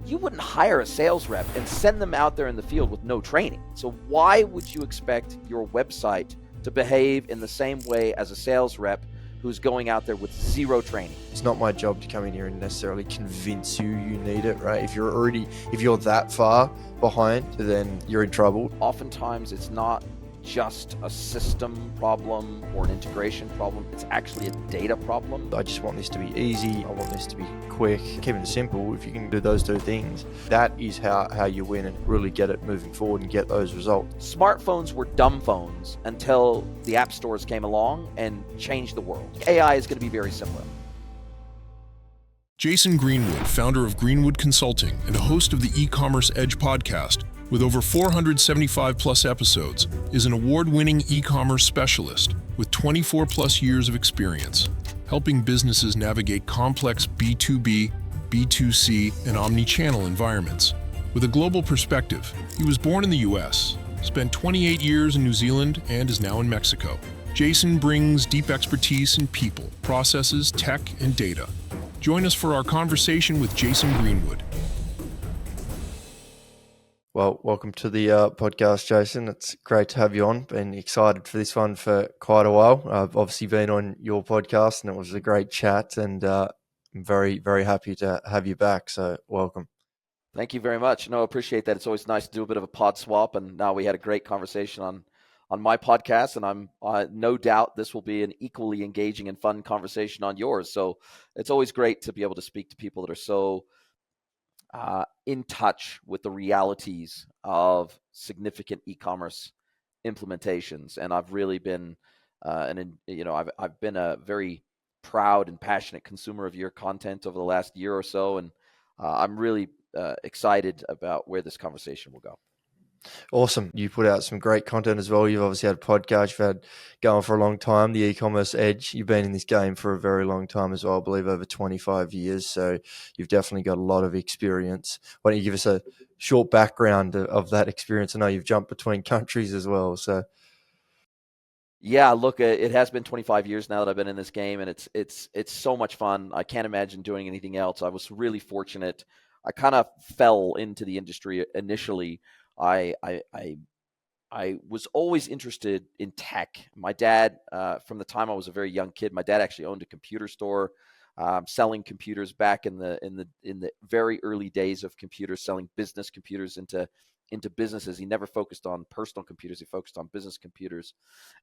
you wouldn't hire a sales rep and send them out there in the field with no training. So why would you expect your website to behave in the same way as a sales rep who's going out there with zero training? It's not my job to come in here and necessarily convince you need it, right? If you're that far behind, then you're in trouble. Oftentimes it's not just a system problem or an integration problem. It's actually a data problem. I just want this to be easy. I want this to be quick. Keeping it simple. If you can do those two things, that is how you win and really get it moving forward and get those results. Smartphones were dumb phones until the app stores came along and changed the world. AI is going to be very similar. Jason Greenwood, founder of Greenwood Consulting and a host of the E-Commerce Edge podcast, with over 475 plus episodes, is an award-winning e-commerce specialist with 24 plus years of experience, helping businesses navigate complex B2B, B2C, and omni-channel environments. With a global perspective, he was born in the US, spent 28 years in New Zealand, and is now in Mexico. Jason brings deep expertise in people, processes, tech, and data. Join us for our conversation with Jason Greenwood. Well, welcome to the podcast, Jason. It's great to have you on. Been excited for this one for quite a while. I've obviously been on your podcast and it was a great chat, and I'm very, very happy to have you back. So welcome. Thank you very much. No, I appreciate that. It's always nice to do a bit of a pod swap, and now we had a great conversation on my podcast, and I'm no doubt this will be an equally engaging and fun conversation on yours. So it's always great to be able to speak to people that are so in touch with the realities of significant e-commerce implementations. And I've really been, I've been a very proud and passionate consumer of your content over the last year or so. And I'm really excited about where this conversation will go. Awesome. You put out some great content as well. You've obviously had a podcast you've had going for a long time, the E-commerce Edge. You've been in this game for a very long time as well, I believe over 25 years. So you've definitely got a lot of experience. Why don't you give us a short background of that experience? I know you've jumped between countries as well. So yeah, look, it has been 25 years now that I've been in this game, and it's so much fun. I can't imagine doing anything else. I was really fortunate. I kind of fell into the industry initially. I was always interested in tech. My dad, from the time I was a very young kid, my dad actually owned a computer store, selling computers back in the very early days of computers, selling business computers into businesses. He never focused on personal computers. He focused on business computers.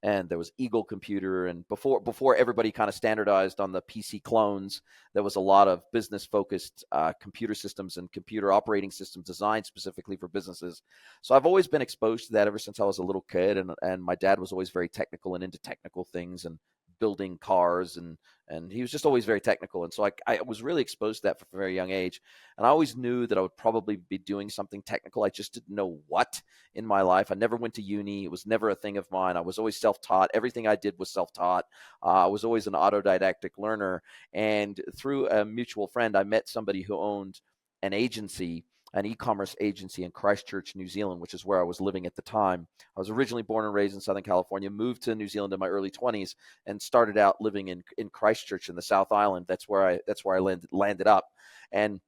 And there was Eagle Computer. And before everybody kind of standardized on the PC clones, there was a lot of business focused computer systems and computer operating systems designed specifically for businesses. So I've always been exposed to that ever since I was a little kid. And my dad was always very technical and into technical things and building cars, and he was just always very technical. And so I was really exposed to that from a very young age. And I always knew that I would probably be doing something technical. I just didn't know what in my life. I never went to uni. It was never a thing of mine. I was always self-taught. Everything I did was self-taught. I was always an autodidactic learner. And through a mutual friend, I met somebody who owned an agency, an e-commerce agency in Christchurch, New Zealand, which is where I was living at the time. I was originally born and raised in Southern California, moved to New Zealand in my early 20s, and started out living in Christchurch in the South Island. That's where I landed up. And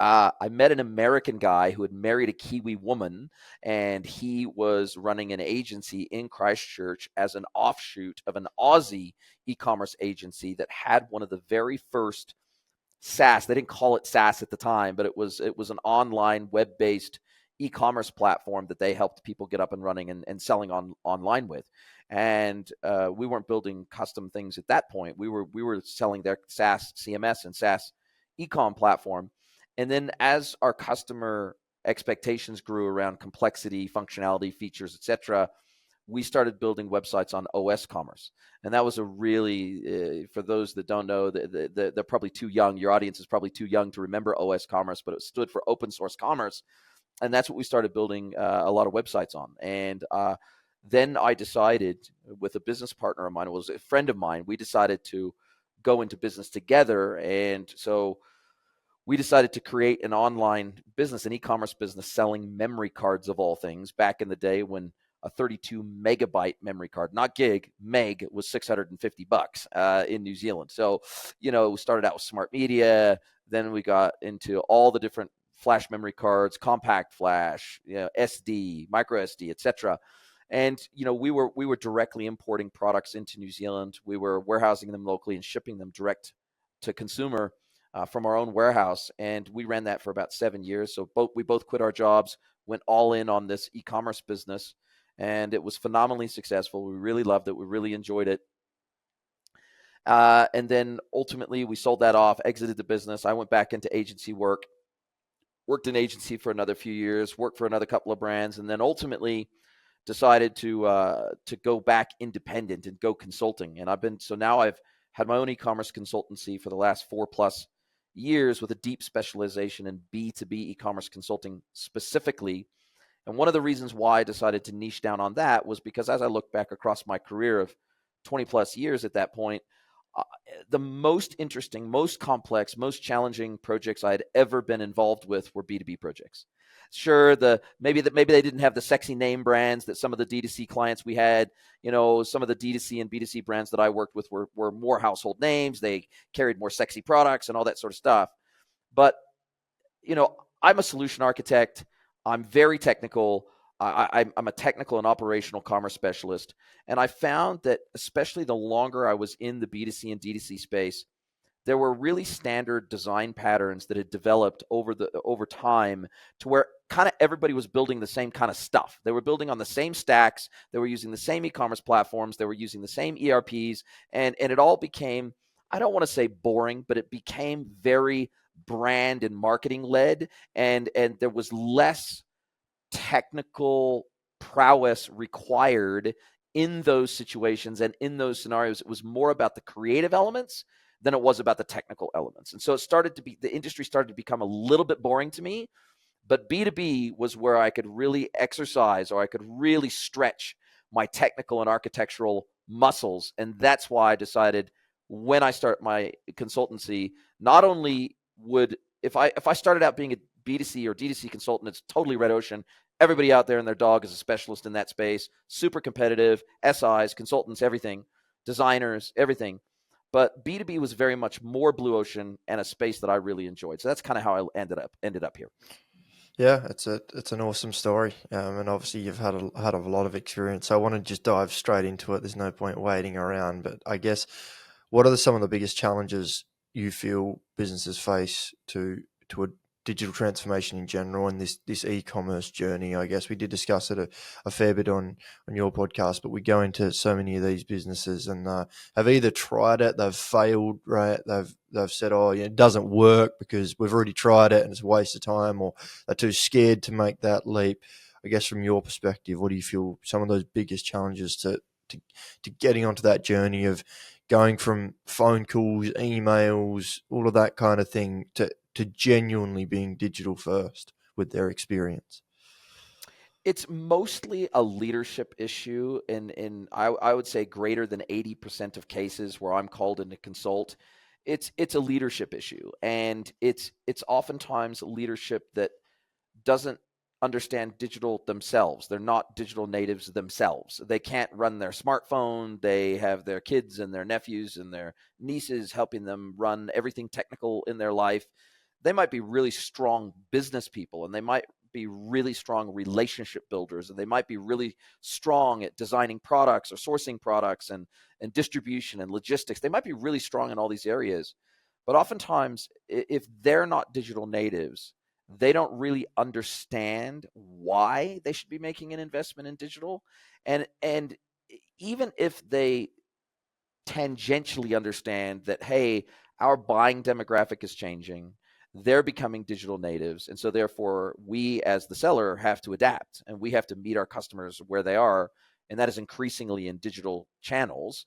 I met an American guy who had married a Kiwi woman, and he was running an agency in Christchurch as an offshoot of an Aussie e-commerce agency that had one of the very first SaaS. They didn't call it SaaS at the time, but it was an online web-based e-commerce platform that they helped people get up and running and selling online with. And we weren't building custom things at that point. We were selling their SaaS CMS and SaaS e-com platform. And then as our customer expectations grew around complexity, functionality, features, etc., we started building websites on OS Commerce. And that was a really, for those that don't know, they're probably too young. Your audience is probably too young to remember OS Commerce, but it stood for open source commerce. And that's what we started building a lot of websites on. And then I decided, with a business partner of mine, it was a friend of mine, we decided to go into business together. And so we decided to create an online business, an e-commerce business selling memory cards of all things, back in the day when a 32 megabyte memory card, not gig, meg, was $650 in New Zealand. So, we started out with smart media. Then we got into all the different flash memory cards, compact flash, SD, micro SD, etc. And we were directly importing products into New Zealand. We were warehousing them locally and shipping them direct to consumer from our own warehouse. And we ran that for about 7 years. So we both quit our jobs, went all in on this e-commerce business, and it was phenomenally successful. We really loved it. We really enjoyed it. And then ultimately we sold that off, exited the business. I went back into agency work, worked in agency for another few years, worked for another couple of brands, and then ultimately decided to go back independent and go consulting. And now I've had my own e-commerce consultancy for the last 4+ years with a deep specialization in B2B e-commerce consulting specifically. And one of the reasons why I decided to niche down on that was because as I look back across my career of 20+ years at that point, the most interesting, most complex, most challenging projects I had ever been involved with were B2B projects. Sure, maybe they didn't have the sexy name brands that some of the D2C clients we had. Some of the D2C and B2C brands that I worked with were more household names. They carried more sexy products and all that sort of stuff. But I'm a solution architect. I'm very technical. I'm a technical and operational commerce specialist. And I found that especially the longer I was in the B2C and D2C space, there were really standard design patterns that had developed over time to where kind of everybody was building the same kind of stuff. They were building on the same stacks. They were using the same e-commerce platforms. They were using the same ERPs. And it all became, I don't want to say boring, but it became very brand and marketing led. And there was less technical prowess required in those situations and in those scenarios. It was more about the creative elements than it was about the technical elements. And so the industry started to become a little bit boring to me, but B2B was where I could really exercise, or I could really stretch my technical and architectural muscles. And that's why I decided when I start my consultancy, not only if I started out being a B2C or D2C consultant, it's totally red ocean. Everybody out there and their dog is a specialist in that space, super competitive, SIs, consultants, everything, designers, everything. But B2B was very much more blue ocean and a space that I really enjoyed. So that's kind of how I ended up here. Yeah, it's an awesome story, and obviously you've had a lot of experience. So I want to just dive straight into it. There's no point waiting around. But I guess, what are some of the biggest challenges you feel businesses face to a digital transformation in general, and this e-commerce journey? I guess we did discuss it a fair bit on your podcast, but we go into so many of these businesses and have either tried it, they've failed, right? They've said, oh, it doesn't work because we've already tried it and it's a waste of time, or they're too scared to make that leap. I guess from your perspective, what do you feel some of those biggest challenges to getting onto that journey of going from phone calls, emails, all of that kind of thing to genuinely being digital first with their experience? It's mostly a leadership issue, and I would say greater than 80% of cases where I'm called in to consult, it's a leadership issue, and it's oftentimes leadership that doesn't understand digital themselves. They're not digital natives themselves. They can't run their smartphone. They have their kids and their nephews and their nieces helping them run everything technical in their life. They might be really strong business people, and they might be really strong relationship builders, and they might be really strong at designing products or sourcing products and distribution and logistics. They might be really strong in all these areas. But oftentimes, if they're not digital natives, they don't really understand why they should be making an investment in digital. And even if they tangentially understand that, hey, our buying demographic is changing, they're becoming digital natives. And so therefore, we as the seller have to adapt, and we have to meet our customers where they are. And that is increasingly in digital channels.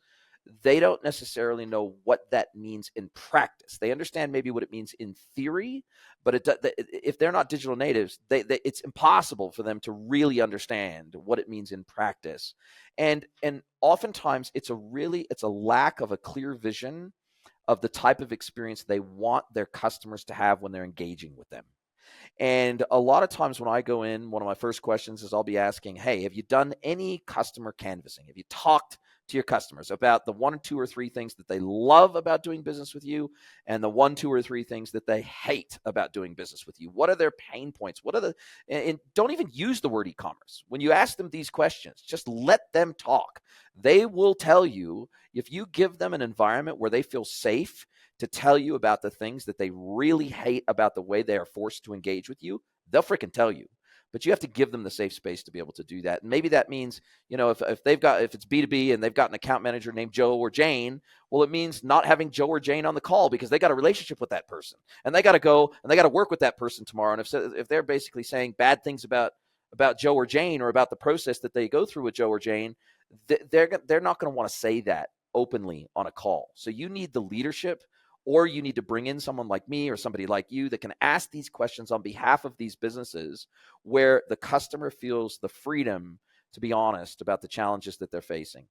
They don't necessarily know what that means in practice. They understand maybe what it means in theory, but if they're not digital natives, it's impossible for them to really understand what it means in practice. And oftentimes it's a lack of a clear vision of the type of experience they want their customers to have when they're engaging with them. And a lot of times when I go in, one of my first questions is I'll be asking, hey, have you done any customer canvassing? Have you talked to your customers about the 1 or 2 or 3 things that they love about doing business with you and the 1, 2 or 3 things that they hate about doing business with you. What are their pain points? And don't even use the word e-commerce. When you ask them these questions, just let them talk. They will tell you, if you give them an environment where they feel safe to tell you about the things that they really hate about the way they are forced to engage with you, they'll freaking tell you. But you have to give them the safe space to be able to do that. And maybe that means, if it's B2B and they've got an account manager named Joe or Jane, well, it means not having Joe or Jane on the call because they got a relationship with that person. And they got to go and they got to work with that person tomorrow. And if they're basically saying bad things about Joe or Jane or about the process that they go through with Joe or Jane, they're not going to want to say that openly on a call. So you need the leadership, or you need to bring in someone like me or somebody like you that can ask these questions on behalf of these businesses where the customer feels the freedom to be honest about the challenges that they're facing.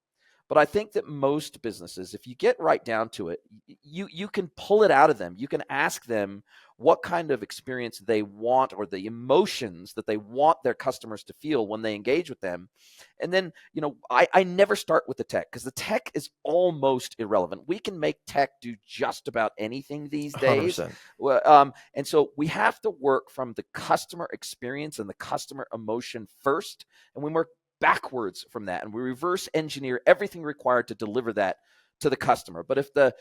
But I think that most businesses, if you get right down to it, you can pull it out of them. You can ask them what kind of experience they want or the emotions that they want their customers to feel when they engage with them. And then, I never start with the tech because the tech is almost irrelevant. We can make tech do just about anything these days. 100%. And so we have to work from the customer experience and the customer emotion first. And we work backwards from that, and we reverse engineer everything required to deliver that to the customer. But if the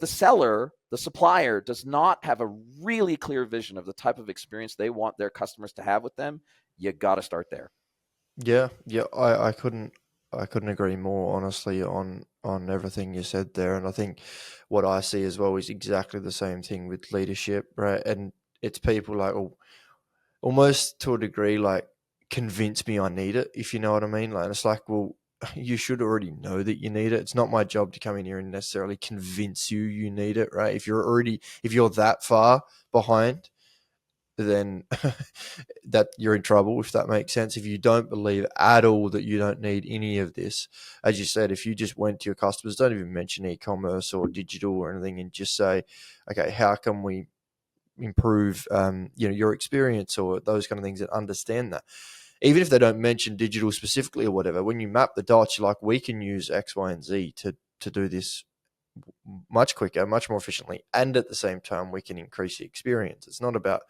seller, the supplier, does not have a really clear vision of the type of experience they want their customers to have with them, you got to start there. Yeah, I couldn't agree more, honestly, on everything you said there. And I think what I see as well is exactly the same thing with leadership, right? And it's people like, almost to a degree, like, convince me I need it, if you know what I mean. Like, it's like, well, you should already know that you need it. It's not my job to come in here and necessarily convince you need it, right? If you're that far behind, then that you're in trouble, if that makes sense. If you don't believe at all that you don't need any of this, as you said, if you just went to your customers, don't even mention e-commerce or digital or anything, and just say, okay, how can we improve your experience or those kind of things, and understand that. Even if they don't mention digital specifically or whatever, when you map the dots, you're like, we can use X, Y, and Z to do this much quicker, much more efficiently, and at the same time, we can increase the experience. It's not about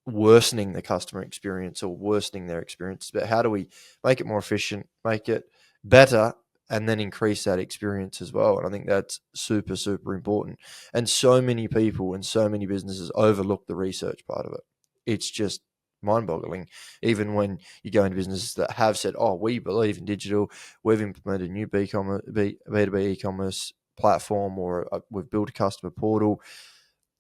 worsening the customer experience or worsening their experience, but how do we make it more efficient, make it better, and then increase that experience as well. And I think that's super, super important. And so many people and so many businesses overlook the research part of it. It's just mind-boggling. Even when you go into businesses that have said, oh, we believe in digital, we've implemented a new B2B e-commerce platform, or we've built a customer portal,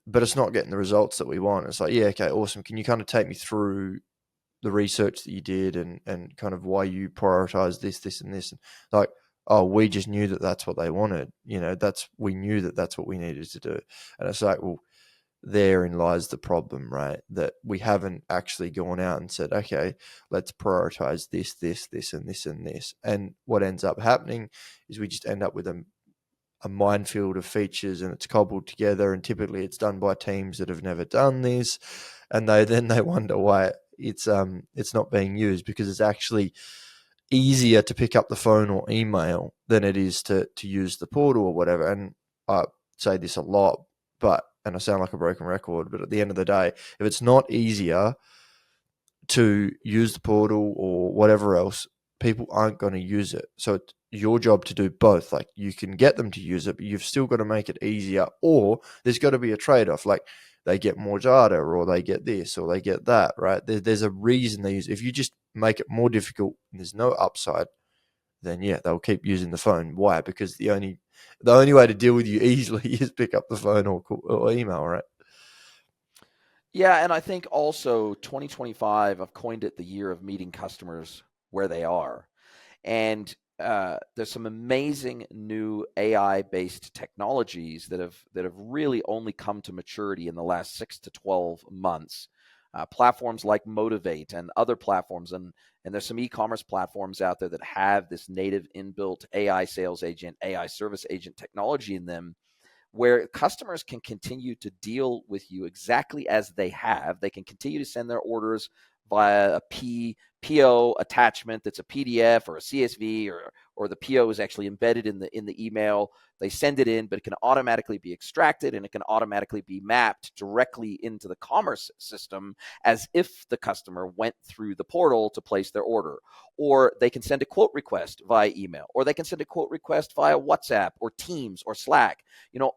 but it's not getting the results that we want. It's like, yeah, okay, awesome. Can you kind of take me through the research that you did and kind of why you prioritize this, and this? And like, oh, we just knew that that's what they wanted. We knew that that's what we needed to do. And it's like, well, therein lies the problem, right? That we haven't actually gone out and said, okay, let's prioritize this, and this, and this. And what ends up happening is we just end up with a minefield of features, and it's cobbled together, and typically it's done by teams that have never done this, and they wonder why it's not being used, because it's actually easier to pick up the phone or email than it is to use the portal or whatever. And I say this a lot, and I sound like a broken record, but at the end of the day, if it's not easier to use the portal or whatever else, people aren't going to use it. So it's your job to do both. Like, you can get them to use it, but you've still got to make it easier, or there's got to be a trade-off. Like, they get more data, or they get this, or they get that, right? There's a reason they use it. If you just make it more difficult and there's no upside, then yeah, they'll keep using the phone. Why? Because the only way to deal with you easily is pick up the phone or email, right? Yeah, and I think also 2025, I've coined it the year of meeting customers where they are. And there's some amazing new AI-based technologies that have really only come to maturity in the last 6 to 12 months. Platforms like Motivate and other platforms, and there's some e-commerce platforms out there that have this native inbuilt AI sales agent, AI service agent technology in them, where customers can continue to deal with you exactly as they have. They can continue to send their orders via a PO attachment that's a PDF or a CSV or the PO is actually embedded in the email. They send it in, but it can automatically be extracted and it can automatically be mapped directly into the commerce system as if the customer went through the portal to place their order. Or they can send a quote request via email, or they can send a quote request via WhatsApp or Teams or Slack.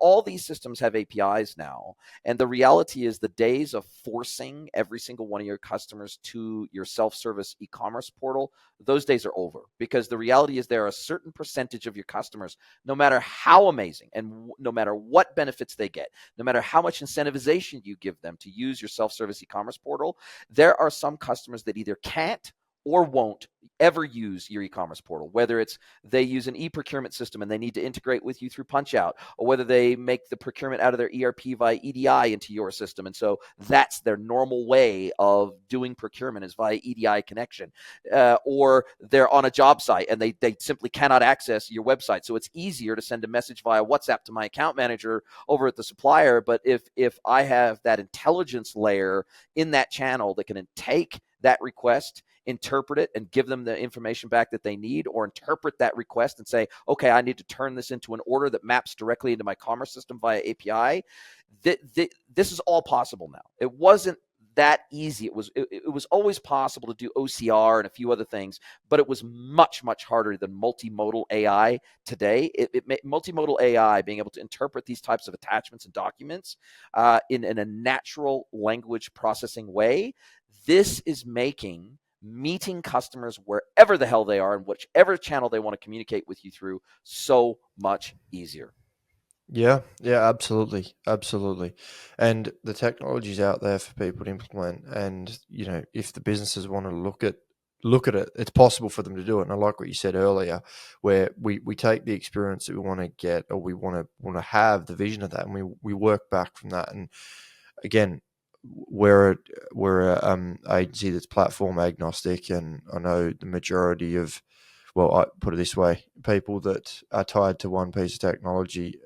All these systems have APIs now. And the reality is the days of forcing every single one of your customers to your self-service e-commerce portal, those days are over, because the reality is there are a certain percentage of your customers, no matter how amazing and no matter what benefits they get, no matter how much incentivization you give them to use your self-service e-commerce portal, there are some customers that either can't or won't ever use your e-commerce portal, whether it's they use an e-procurement system and they need to integrate with you through Punchout, or whether they make the procurement out of their ERP via EDI into your system. And so that's their normal way of doing procurement is via EDI connection, or they're on a job site and they simply cannot access your website. So it's easier to send a message via WhatsApp to my account manager over at the supplier. But if I have that intelligence layer in that channel that can take that request, interpret it, and give them the information back that they need, or interpret that request and say, okay, I need to turn this into an order that maps directly into my commerce system via API. This is all possible now. It wasn't that easy. It was always possible to do OCR and a few other things, but it was much, much harder than multimodal AI today. Multimodal AI, being able to interpret these types of attachments and documents in a natural language processing way, this is making meeting customers wherever the hell they are and whichever channel they want to communicate with you through so much easier. Yeah, absolutely. And the technology's out there for people to implement. And, if the businesses want to look at it, it's possible for them to do it. And I like what you said earlier, where we take the experience that we want to get, or we want to have the vision of that, and we work back from that. And again, we're a agency that's platform agnostic, and I know the majority of, well, I put it this way, people that are tied to one piece of technology,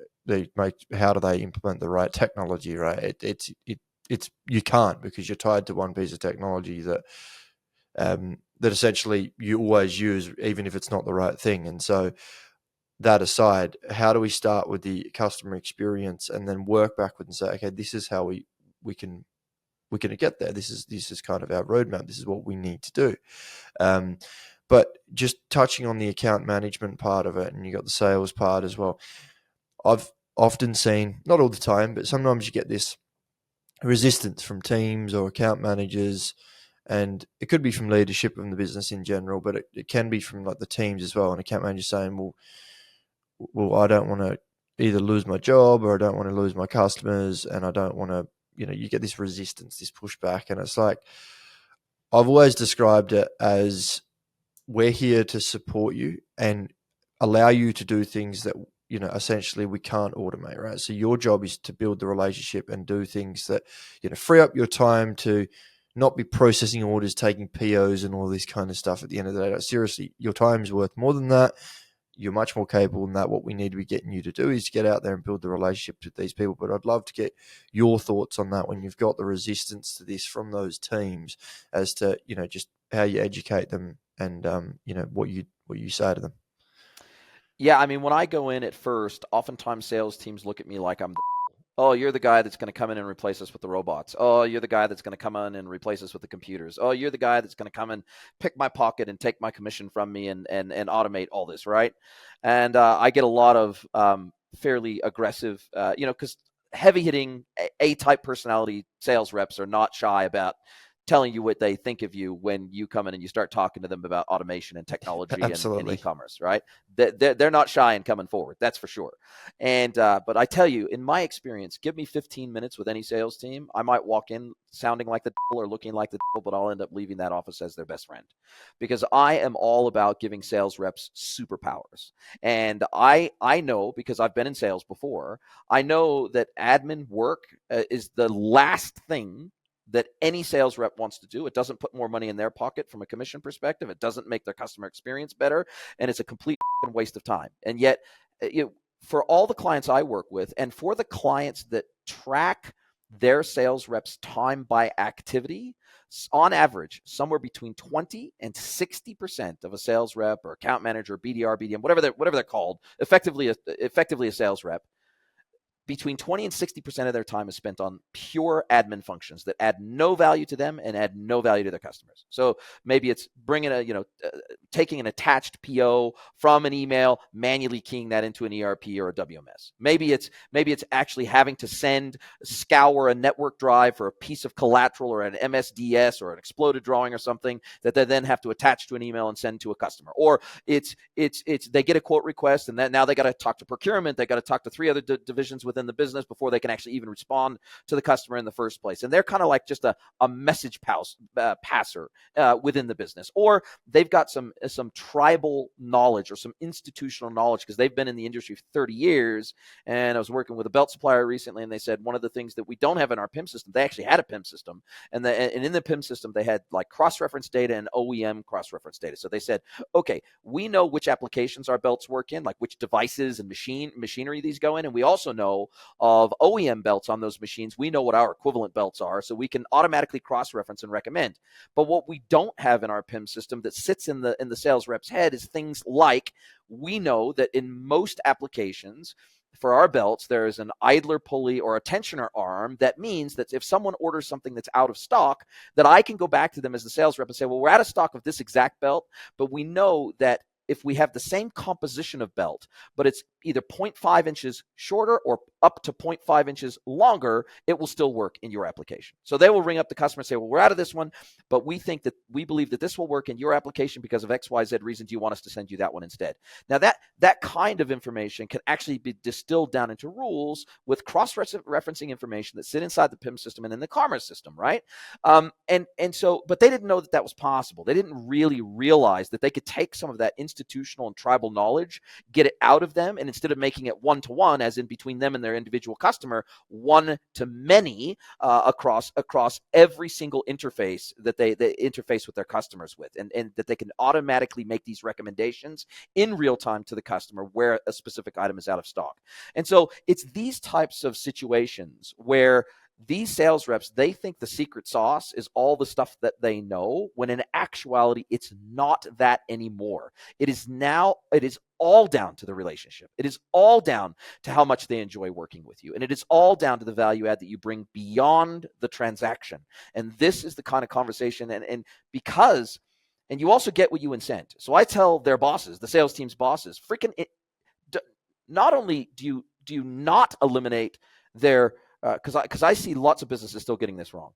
how do they implement the right technology, right? It's you can't, because you're tied to one piece of technology that essentially you always use, even if it's not the right thing. And so, that aside, how do we start with the customer experience and then work backward and say, okay, this is how we can get there. This is kind of our roadmap. This is what we need to do. But just touching on the account management part of it, and you got the sales part as well. I've often seen, not all the time, but sometimes you get this resistance from teams or account managers, and it could be from leadership in the business in general, but it can be from like the teams as well. And account managers saying, well, I don't want to either lose my job, or I don't want to lose my customers, and I don't want to, you get this resistance, this pushback. And it's like, I've always described it as, we're here to support you and allow you to do things that, essentially we can't automate, right? So your job is to build the relationship and do things that, free up your time to not be processing orders, taking POs and all this kind of stuff at the end of the day. Like, seriously, your time is worth more than that. You're much more capable than that. What we need to be getting you to do is get out there and build the relationships with these people. But I'd love to get your thoughts on that when you've got the resistance to this from those teams, as to, just how you educate them and, what you say to them. Yeah, I mean, when I go in at first, oftentimes sales teams look at me like I'm oh, you're the guy that's going to come in and replace us with the robots. Oh, you're the guy that's going to come in and replace us with the computers. Oh, you're the guy that's going to come and pick my pocket and take my commission from me and automate all this, right? And I get a lot of fairly aggressive, because heavy-hitting A-type personality sales reps are not shy about telling you what they think of you when you come in and you start talking to them about automation and technology and e-commerce, right? They're not shy in coming forward, that's for sure. And but I tell you, in my experience, give me 15 minutes with any sales team, I might walk in sounding like the devil or looking like the devil, but I'll end up leaving that office as their best friend, because I am all about giving sales reps superpowers. And I know, because I've been in sales before, I know that admin work is the last thing that any sales rep wants to do. It doesn't put more money in their pocket from a commission perspective. It doesn't make their customer experience better. And it's a complete waste of time. And yet, for all the clients I work with, and for the clients that track their sales reps' time by activity, on average, somewhere between 20 and 60% of a sales rep or account manager, BDR, BDM, whatever they're called, effectively a sales rep, between 20 and 60% of their time is spent on pure admin functions that add no value to them and add no value to their customers. So maybe it's bringing taking an attached PO from an email, manually keying that into an ERP or a WMS. Maybe it's actually having to scour a network drive for a piece of collateral or an MSDS or an exploded drawing or something that they then have to attach to an email and send to a customer. Or it's they get a quote request and then now they got to talk to procurement, they got to talk to 3 other divisions within the business before they can actually even respond to the customer in the first place. And they're kind of like just a message passer within the business. Or they've got some tribal knowledge or some institutional knowledge because they've been in the industry for 30 years. And I was working with a belt supplier recently, and they said one of the things that we don't have in our PIM system, they actually had a PIM system. And in the PIM system, they had like cross-reference data and OEM cross-reference data. So they said, okay, we know which applications our belts work in, like which devices and machinery these go in. And we also know of OEM belts on those machines. We know what our equivalent belts are, so we can automatically cross-reference and recommend. But what we don't have in our PIM system that sits in the sales rep's head is things like, we know that in most applications for our belts, there is an idler pulley or a tensioner arm. That means that if someone orders something that's out of stock, that I can go back to them as the sales rep and say, well, we're out of stock of this exact belt, but we know that if we have the same composition of belt, but it's either 0.5 inches shorter or up to 0.5 inches longer, it will still work in your application. So they will ring up the customer and say, well, we're out of this one, but we believe that this will work in your application because of XYZ reasons. You want us to send you that one instead. Now that kind of information can actually be distilled down into rules with cross-referencing information that sit inside the PIM system and in the commerce system, right? But they didn't know that was possible. They didn't really realize that they could take some of that institutional and tribal knowledge, get it out of them, and instead of making it one-to-one, as in between them and their individual customer, one-to-many across every single interface that they interface with their customers with, and that they can automatically make these recommendations in real time to the customer where a specific item is out of stock. And so it's these types of situations where these sales reps, they think the secret sauce is all the stuff that they know, when in actuality, it's not that anymore. It is all down to the relationship. It is all down to how much they enjoy working with you. And it is all down to the value add that you bring beyond the transaction. And this is the kind of conversation, and you also get what you incent. So I tell their bosses, the sales team's bosses, not only do you not eliminate their because I see lots of businesses still getting this wrong.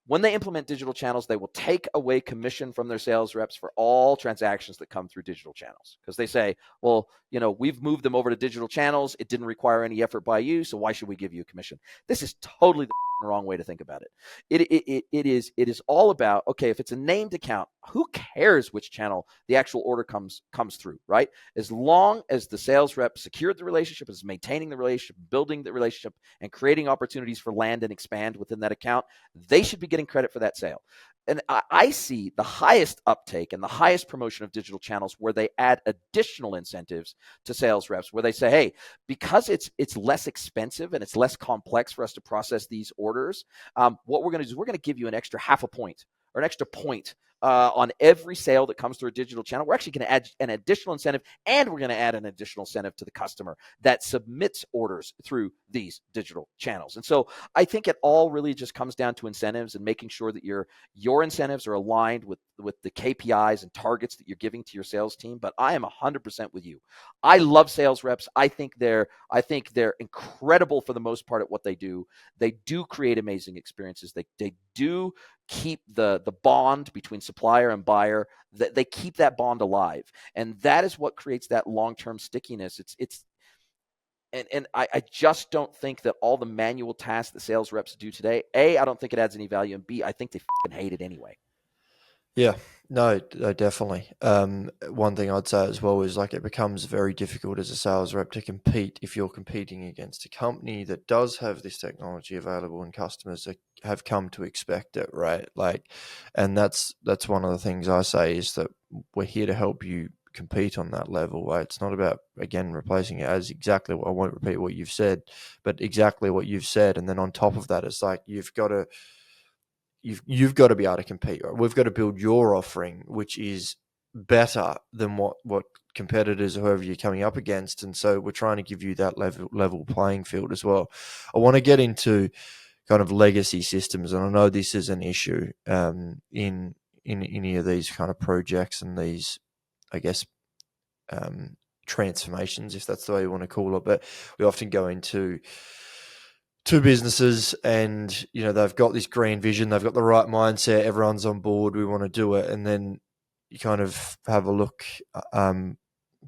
When they implement digital channels, they will take away commission from their sales reps for all transactions that come through digital channels. Because they say, well, we've moved them over to digital channels. It didn't require any effort by you, so why should we give you a commission? This is totally the wrong way to think about it. It is all about, okay, if it's a named account, who cares which channel the actual order comes through, right? As long as the sales rep secured the relationship, is maintaining the relationship, building the relationship, and creating opportunities for land and expand within that account, they should be getting credit for that sale. And I see the highest uptake and the highest promotion of digital channels where they add additional incentives to sales reps, where they say, hey, because it's less expensive and it's less complex for us to process these orders, what we're going to do is we're going to give you an extra half a point or an extra point on every sale that comes through a digital channel. We're actually going to add an additional incentive, and we're going to add an additional incentive to the customer that submits orders through these digital channels. And so I think it all really just comes down to incentives and making sure that your incentives are aligned with the KPIs and targets that you're giving to your sales team. But I am 100% with you. I love sales reps. I think they're incredible for the most part at what they do. They do create amazing experiences. They do keep the bond between supplier and buyer. They keep that bond alive, and that is what creates that long-term stickiness. And I just don't think that all the manual tasks that sales reps do today, A, I don't think it adds any value, and B, I think they fucking hate it anyway. Yeah, no, definitely. One thing I'd say as well is, like, it becomes very difficult as a sales rep to compete if you're competing against a company that does have this technology available and customers have come to expect it, right? Like, and that's one of the things I say is that we're here to help you compete on that level, right? It's not about, again, replacing it as exactly what, I won't repeat what you've said, but exactly what you've said. And then on top of that, it's like, you've got to you've got to be able to compete. Right? We've got to build your offering, which is better than what competitors or whoever you're coming up against. And so we're trying to give you that level playing field as well. I want to get into kind of legacy systems, and I know this is an issue in any of these kind of projects and these, I guess, transformations, if that's the way you want to call it. But we often go into two businesses and, you know, they've got this grand vision, they've got the right mindset, everyone's on board, we want to do it. And then you kind of have a look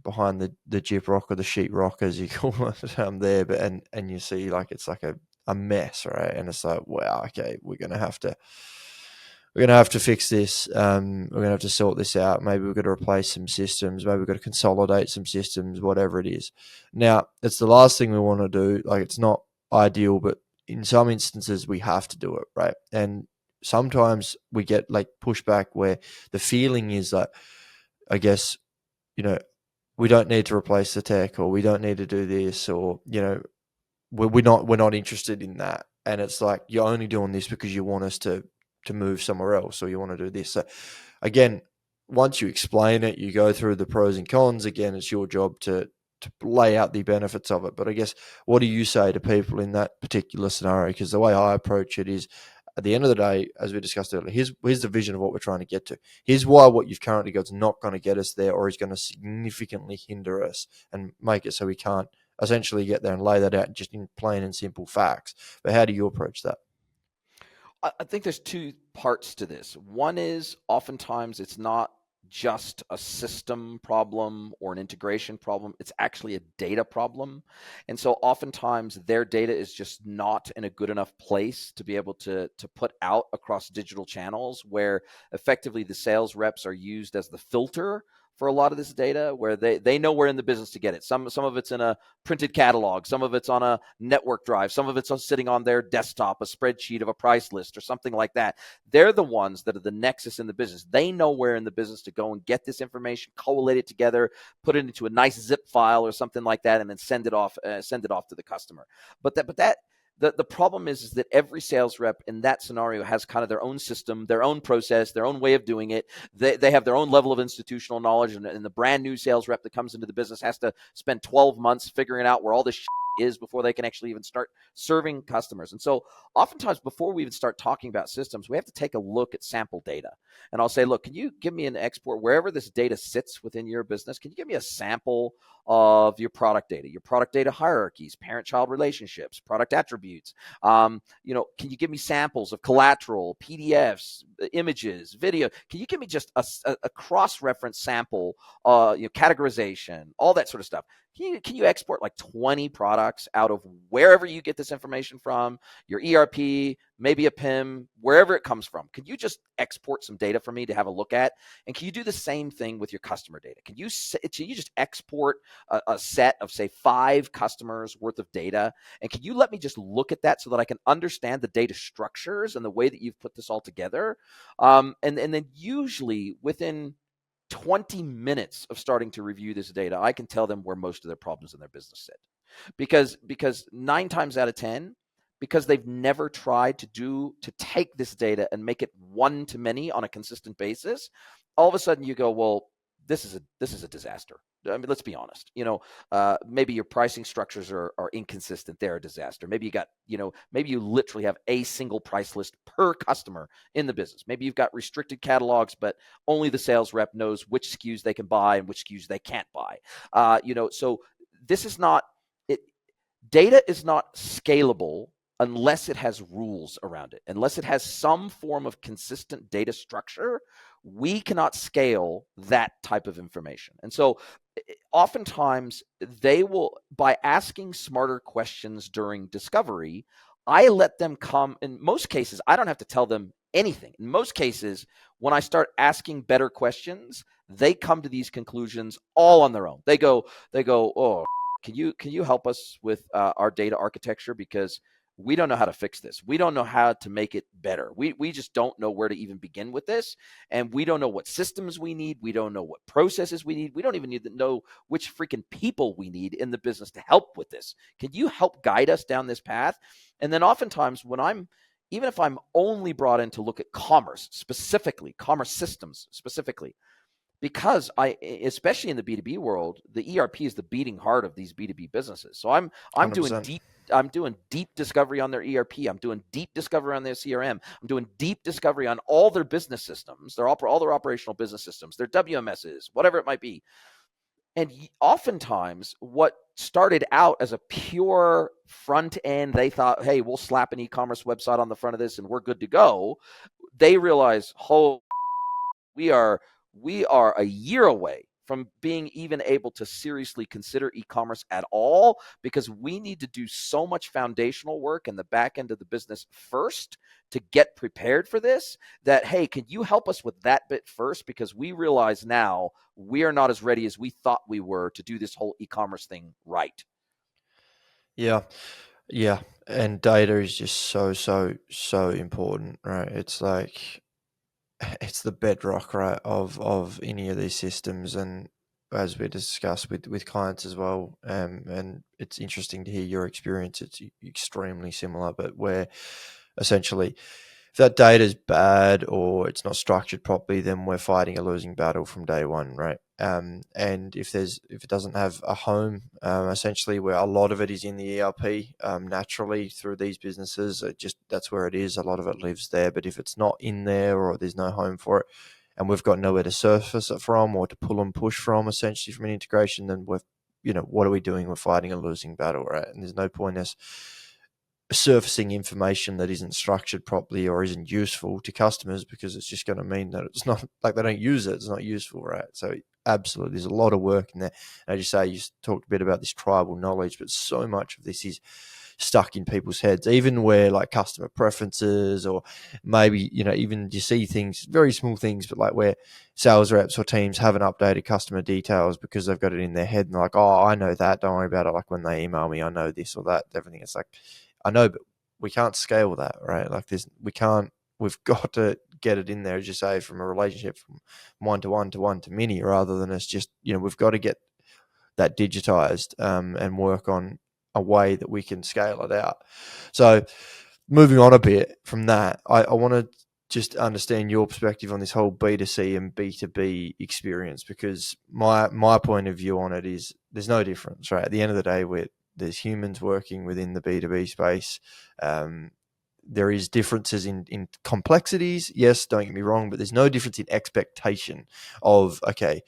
behind the gyp rock or the sheet rock, as you call it, there, but and you see like it's like a mess, right? And it's like, wow, okay, we're gonna have to fix this. We're gonna have to sort this out. Maybe we've got to replace some systems. Maybe we've got to consolidate some systems. Whatever it is. Now, it's the last thing we want to do. Like, it's not ideal, but in some instances we have to do it, right? And sometimes we get like pushback where the feeling is that, I guess, you know, we don't need to replace the tech, or we don't need to do this, or, you know, we're not interested in that. And it's like, you're only doing this because you want us to move somewhere else, or you want to do this. So again, once you explain it, you go through the pros and cons. Again, it's your job to lay out the benefits of it. But I guess, what do you say to people in that particular scenario? Because the way I approach it is, at the end of the day, as we discussed earlier, here's the vision of what we're trying to get to. Here's why what you've currently got is not going to get us there, or is going to significantly hinder us and make it so we can't essentially get there, and lay that out just in plain and simple facts. But how do you approach that? I think there's two parts to this. One is, oftentimes it's not just a system problem or an integration problem. It's actually a data problem. And so oftentimes their data is just not in a good enough place to be able to put out across digital channels, where effectively the sales reps are used as the filter for a lot of this data, where they know we're in the business to get it. Some of it's in a printed catalog, some of it's on a network drive, some of it's sitting on their desktop, a spreadsheet of a price list or something like that. They're the ones that are the nexus in the business. They know we're in the business to go and get this information, collate it together, put it into a nice zip file or something like that, and then send it off to the customer. The problem is that every sales rep in that scenario has kind of their own system, their own process, their own way of doing it. They have their own level of institutional knowledge, and the brand new sales rep that comes into the business has to spend 12 months figuring out where all this is before they can actually even start serving customers. And so oftentimes, before we even start talking about systems, we have to take a look at sample data. And I'll say, look, can you give me an export wherever this data sits within your business? Can you give me a sample of your product data hierarchies, parent-child relationships, product attributes? Can you give me samples of collateral, PDFs, images, video? Can you give me just a cross-reference sample, categorization, all that sort of stuff? Can you export like 20 products out of wherever you get this information from, your ERP, maybe a PIM, wherever it comes from? Can you just export some data for me to have a look at? And can you do the same thing with your customer data? Can you just export a set of, say, 5 customers worth of data? And can you let me just look at that so that I can understand the data structures and the way that you've put this all together? And then usually within 20 minutes of starting to review this data, I can tell them where most of their problems in their business sit. Because 9 times out of 10, because they've never tried to take this data and make it one to many on a consistent basis, all of a sudden you go, well, this is a disaster. I mean, let's be honest. Maybe your pricing structures are inconsistent. They're a disaster. Maybe maybe you literally have a single price list per customer in the business. Maybe you've got restricted catalogs, but only the sales rep knows which SKUs they can buy and which SKUs they can't buy. So this is not it. Data is not scalable unless it has rules around it, unless it has some form of consistent data structure. We cannot scale that type of information. And so oftentimes they will, by asking smarter questions during discovery, I let them come. In most cases, I don't have to tell them anything. In most cases, when I start asking better questions, they come to these conclusions all on their own. They go, oh, can you help us with our data architecture? Because we don't know how to fix this. We don't know how to make it better. We just don't know where to even begin with this. And we don't know what systems we need. We don't know what processes we need. We don't even need to know which freaking people we need in the business to help with this. Can you help guide us down this path? And then oftentimes when I'm even if I'm only brought in to look at commerce specifically, commerce systems specifically, because especially in the B2B world, the ERP is the beating heart of these B2B businesses. So I'm doing 100%. deep discovery on their ERP. I'm doing deep discovery on their CRM. I'm doing deep discovery on all their business systems, all their operational business systems, their WMSs, whatever it might be. And oftentimes what started out as a pure front end, they thought, hey, we'll slap an e-commerce website on the front of this and we're good to go. They realize, we are a year away from being even able to seriously consider e-commerce at all, because we need to do so much foundational work in the back end of the business first to get prepared for this, that, hey, can you help us with that bit first? Because we realize now we are not as ready as we thought we were to do this whole e-commerce thing right. Yeah. Yeah. And data is just so important, right? It's like, it's the bedrock, right, of any of these systems. And as we discussed with clients as well, and it's interesting to hear your experience. It's extremely similar, but where essentially, if that data is bad or it's not structured properly, then we're fighting a losing battle from day one, right? And if it doesn't have a home, essentially, where a lot of it is in the ERP, naturally through these businesses, that's where it is. A lot of it lives there. But if it's not in there, or there's no home for it, and we've got nowhere to surface it from or to pull and push from, essentially from an integration, then what are we doing? We're fighting a losing battle, right? And there's no point in us surfacing information that isn't structured properly or isn't useful to customers, because it's just going to mean that it's not, like, they don't use it. It's not useful, right? So absolutely, there's a lot of work in there. And as you say, you talked a bit about this tribal knowledge, but so much of this is stuck in people's heads, even where, like, customer preferences, or maybe, even you see things, very small things, but like where sales reps or teams haven't updated customer details because they've got it in their head and they're like, oh, I know that, don't worry about it. Like when they email me, I know this or that, everything. It's like, I know, but we can't scale that, right? Like we've got to get it in there, as you say, from a relationship from one to one to one to many, rather than it's just, we've got to get that digitized, and work on a way that we can scale it out. So moving on a bit from that, I want to just understand your perspective on this whole B2C and B2B experience, because my point of view on it is there's no difference, right? At the end of the day, there's humans working within the B2B space. There is differences in complexities. Yes, don't get me wrong, but there's no difference in expectation of, okay,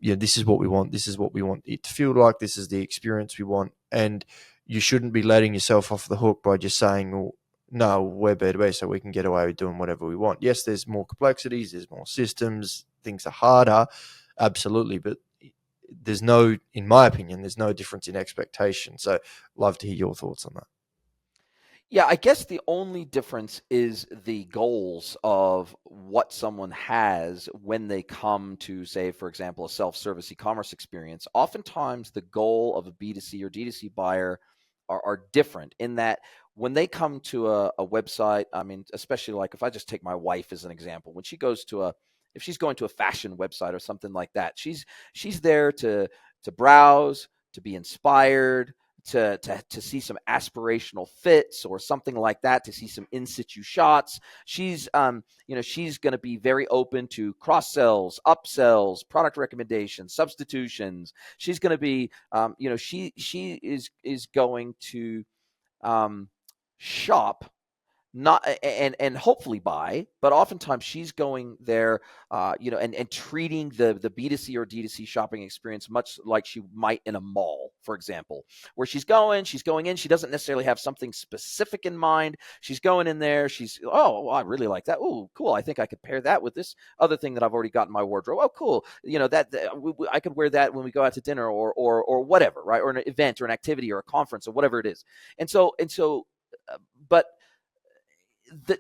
this is what we want. This is what we want it to feel like. This is the experience we want. And you shouldn't be letting yourself off the hook by just saying, well, no, we're B2B, so we can get away with doing whatever we want. Yes, there's more complexities. There's more systems. Things are harder. Absolutely. But in my opinion, there's no difference in expectation. So love to hear your thoughts on that. Yeah, I guess the only difference is the goals of what someone has when they come to, say, for example, a self-service e-commerce experience. Oftentimes, the goal of a B2C or D2C buyer are different, in that when they come to a website, I mean, especially like if I just take my wife as an example, when she goes to if she's going to a fashion website or something like that, she's there to browse, to be inspired, to see some aspirational fits or something like that, to see some in situ shots. She's she's going to be very open to cross sells, upsells, product recommendations, substitutions. She's going to be she is going to shop, not and hopefully buy, but oftentimes she's going there, and treating the B2C or D2C shopping experience much like she might in a mall, for example, where she's going in, she doesn't necessarily have something specific in mind. She's going in there, oh, well, I really like that. Oh, cool. I think I could pair that with this other thing that I've already got in my wardrobe. Oh, cool. I could wear that when we go out to dinner or whatever, right? Or an event or an activity or a conference or whatever it is. But the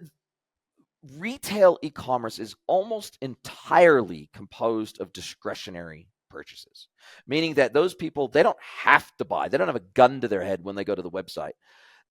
retail e-commerce is almost entirely composed of discretionary purchases, meaning that those people, they don't have to buy. They don't have a gun to their head when they go to the website.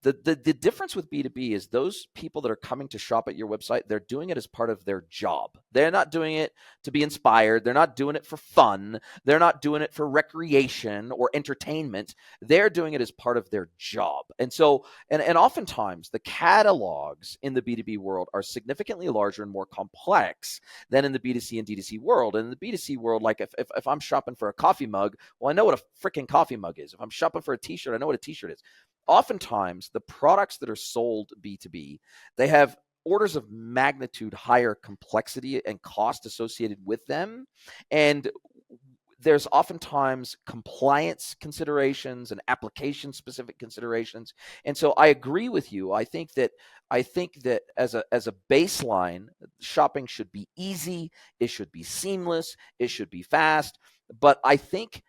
The difference with B2B is those people that are coming to shop at your website, they're doing it as part of their job. They're not doing it to be inspired. They're not doing it for fun. They're not doing it for recreation or entertainment. They're doing it as part of their job. And so, and oftentimes the catalogs in the B2B world are significantly larger and more complex than in the B2C and D2C world. And in the B2C world, like if I'm shopping for a coffee mug, well, I know what a freaking coffee mug is. If I'm shopping for a t-shirt, I know what a t-shirt is. Oftentimes, the products that are sold B2B, they have orders of magnitude higher complexity and cost associated with them. And there's oftentimes compliance considerations and application specific considerations. And so I agree with you. I think that as a baseline, shopping should be easy, it should be seamless, it should be fast. But I think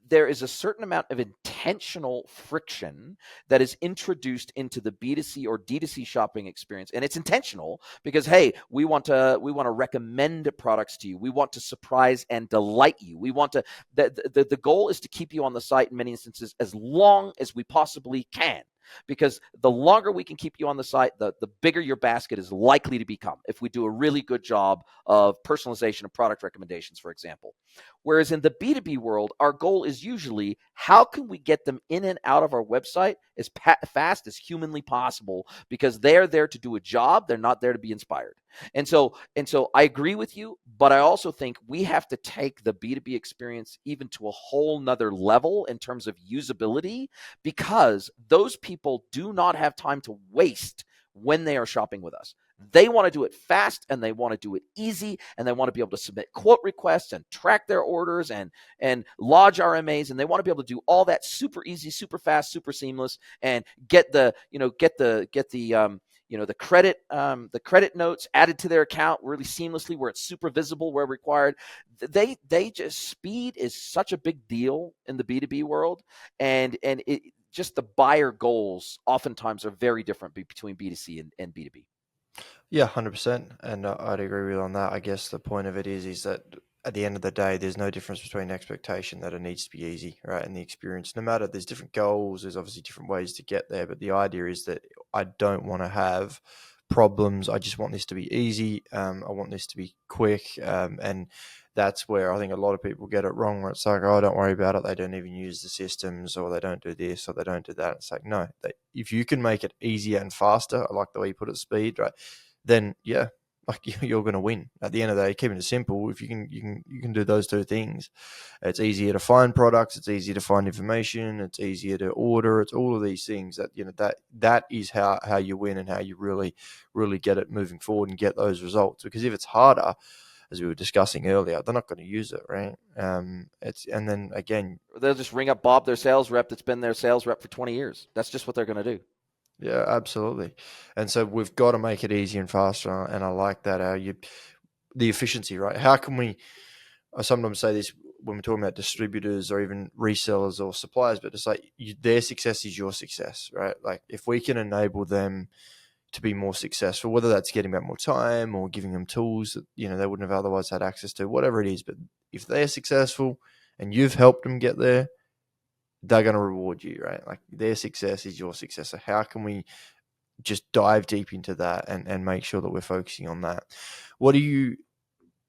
there is a certain amount of intentional friction that is introduced into the B2C or D2C shopping experience. And it's intentional because, hey, we want to recommend products to you. We want to surprise and delight you. We want to, the goal is to keep you on the site in many instances as long as we possibly can. Because the longer we can keep you on the site, the bigger your basket is likely to become if we do a really good job of personalization of product recommendations, for example. Whereas in the B2B world, our goal is usually how can we get them in and out of our website as fast as humanly possible, because they're there to do a job. They're not there to be inspired. And so I agree with you, but I also think we have to take the B2B experience even to a whole nother level in terms of usability, because those people do not have time to waste when they are shopping with us. They want to do it fast, and they want to do it easy, and they want to be able to submit quote requests and track their orders and lodge RMAs, and they want to be able to do all that super easy, super fast, super seamless, and get the credit notes added to their account really seamlessly where it's super visible where required. They just, speed is such a big deal in the B2B world, and it just, the buyer goals oftentimes are very different between B2C and B2B. Yeah, 100%. And I'd agree with you on that. I guess the point of it is that at the end of the day, there's no difference between expectation that it needs to be easy, right? And the experience, no matter, there's different goals, there's obviously different ways to get there. But the idea is that I don't want to have problems. I just want this to be easy. I want this to be quick. And that's where I think a lot of people get it wrong, where it's like, oh, don't worry about it. They don't even use the systems, or they don't do this, or they don't do that. It's like, no, if you can make it easier and faster, I like the way you put it, speed, right? Then yeah, like you're going to win. At the end of the day, keeping it simple, if you can do those two things, it's easier to find products, it's easier to find information, it's easier to order, it's all of these things that is how you win, and how you really get it moving forward and get those results. Because if it's harder, as we were discussing earlier, they're not going to use it, right? And then again, they'll just ring up Bob, their sales rep that's been their sales rep for 20 years. That's just what they're going to do. Yeah, absolutely. And so we've got to make it easier and faster. And I like that, the efficiency, right? How can we, I sometimes say this when we're talking about distributors or even resellers or suppliers, but it's like their success is your success, right? Like if we can enable them to be more successful, whether that's getting back more time or giving them tools that, they wouldn't have otherwise had access to, whatever it is. But if they're successful and you've helped them get there, they're going to reward you, right? Like their success is your success. So how can we just dive deep into that and make sure that we're focusing on that? What do you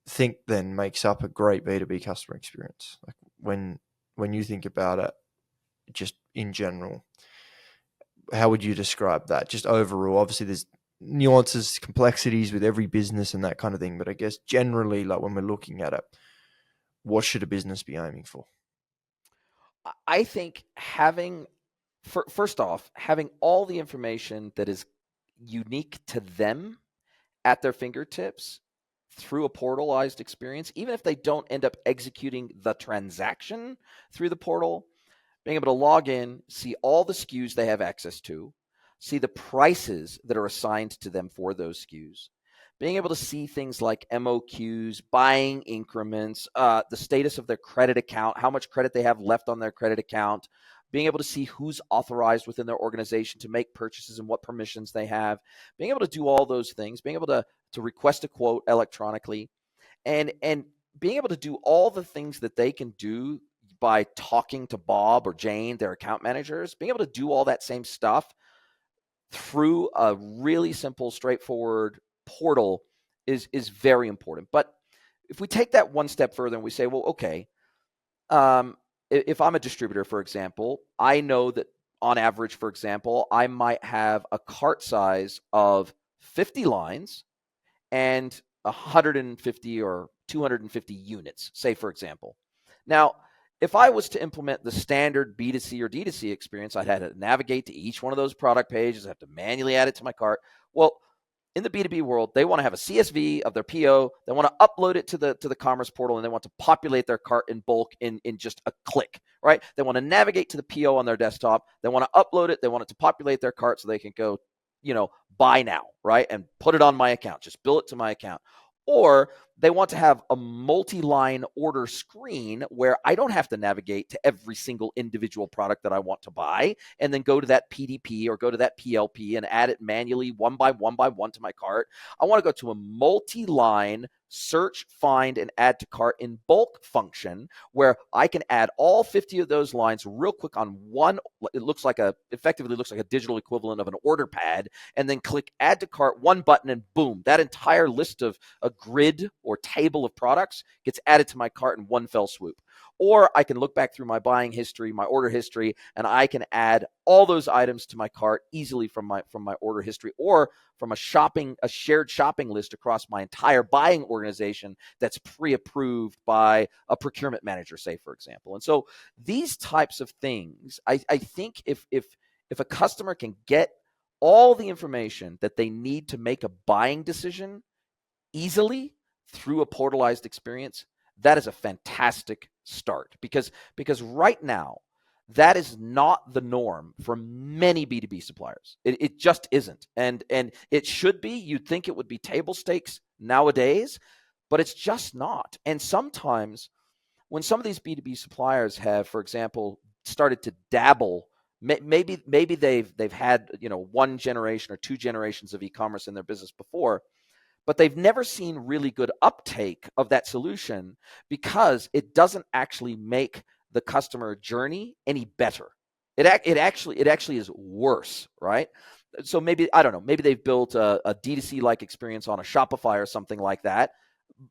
think then makes up a great B2B customer experience? Like when you think about it, just in general, how would you describe that? Just overall, obviously there's nuances, complexities with every business and that kind of thing. But I guess generally, like when we're looking at it, what should a business be aiming for? I think first off, having all the information that is unique to them at their fingertips through a portalized experience, even if they don't end up executing the transaction through the portal, being able to log in, see all the SKUs they have access to, see the prices that are assigned to them for those SKUs, being able to see things like MOQs, buying increments, the status of their credit account, how much credit they have left on their credit account, being able to see who's authorized within their organization to make purchases and what permissions they have, being able to do all those things, being able to request a quote electronically, and being able to do all the things that they can do by talking to Bob or Jane, their account managers, being able to do all that same stuff through a really simple, straightforward portal is very important. But if we take that one step further and we say, well, okay, if I'm a distributor, for example, I know that on average, for example, I might have a cart size of 50 lines and 150 or 250 units, say, for example. Now, if I was to implement the standard B2C or D2C experience, I'd have to navigate to each one of those product pages, I have to manually add it to my cart. Well, in the B2B world, they want to have a CSV of their PO. They want to upload it to the commerce portal, and they want to populate their cart in bulk in just a click, right? They want to navigate to the PO on their desktop. They want to upload it. They want it to populate their cart so they can go, buy now, right? And put it on my account, just bill it to my account. Or they want to have a multi-line order screen where I don't have to navigate to every single individual product that I want to buy and then go to that PDP or go to that PLP and add it manually one by one to my cart. I want to go to a multi-line search, find, and add to cart in bulk function where I can add all 50 of those lines real quick on one. It effectively looks like a digital equivalent of an order pad, and then click add to cart, one button, and boom, that entire list of a grid or table of products gets added to my cart in one fell swoop. Or I can look back through my buying history, my order history, and I can add all those items to my cart easily from my order history or from a shared shopping list across my entire buying organization that's pre-approved by a procurement manager, say, for example. And so these types of things, I think if a customer can get all the information that they need to make a buying decision easily through a portalized experience, that is a fantastic start because right now that is not the norm for many B2B suppliers. It just isn't. And it should be. You'd think it would be table stakes nowadays, but it's just not. And sometimes when some of these B2B suppliers have, for example, started to dabble, maybe they've had, one generation or two generations of e-commerce in their business before, but they've never seen really good uptake of that solution because it doesn't actually make the customer journey any better. It actually is worse, right? So maybe, I don't know, maybe they've built a D2C like experience on a Shopify or something like that,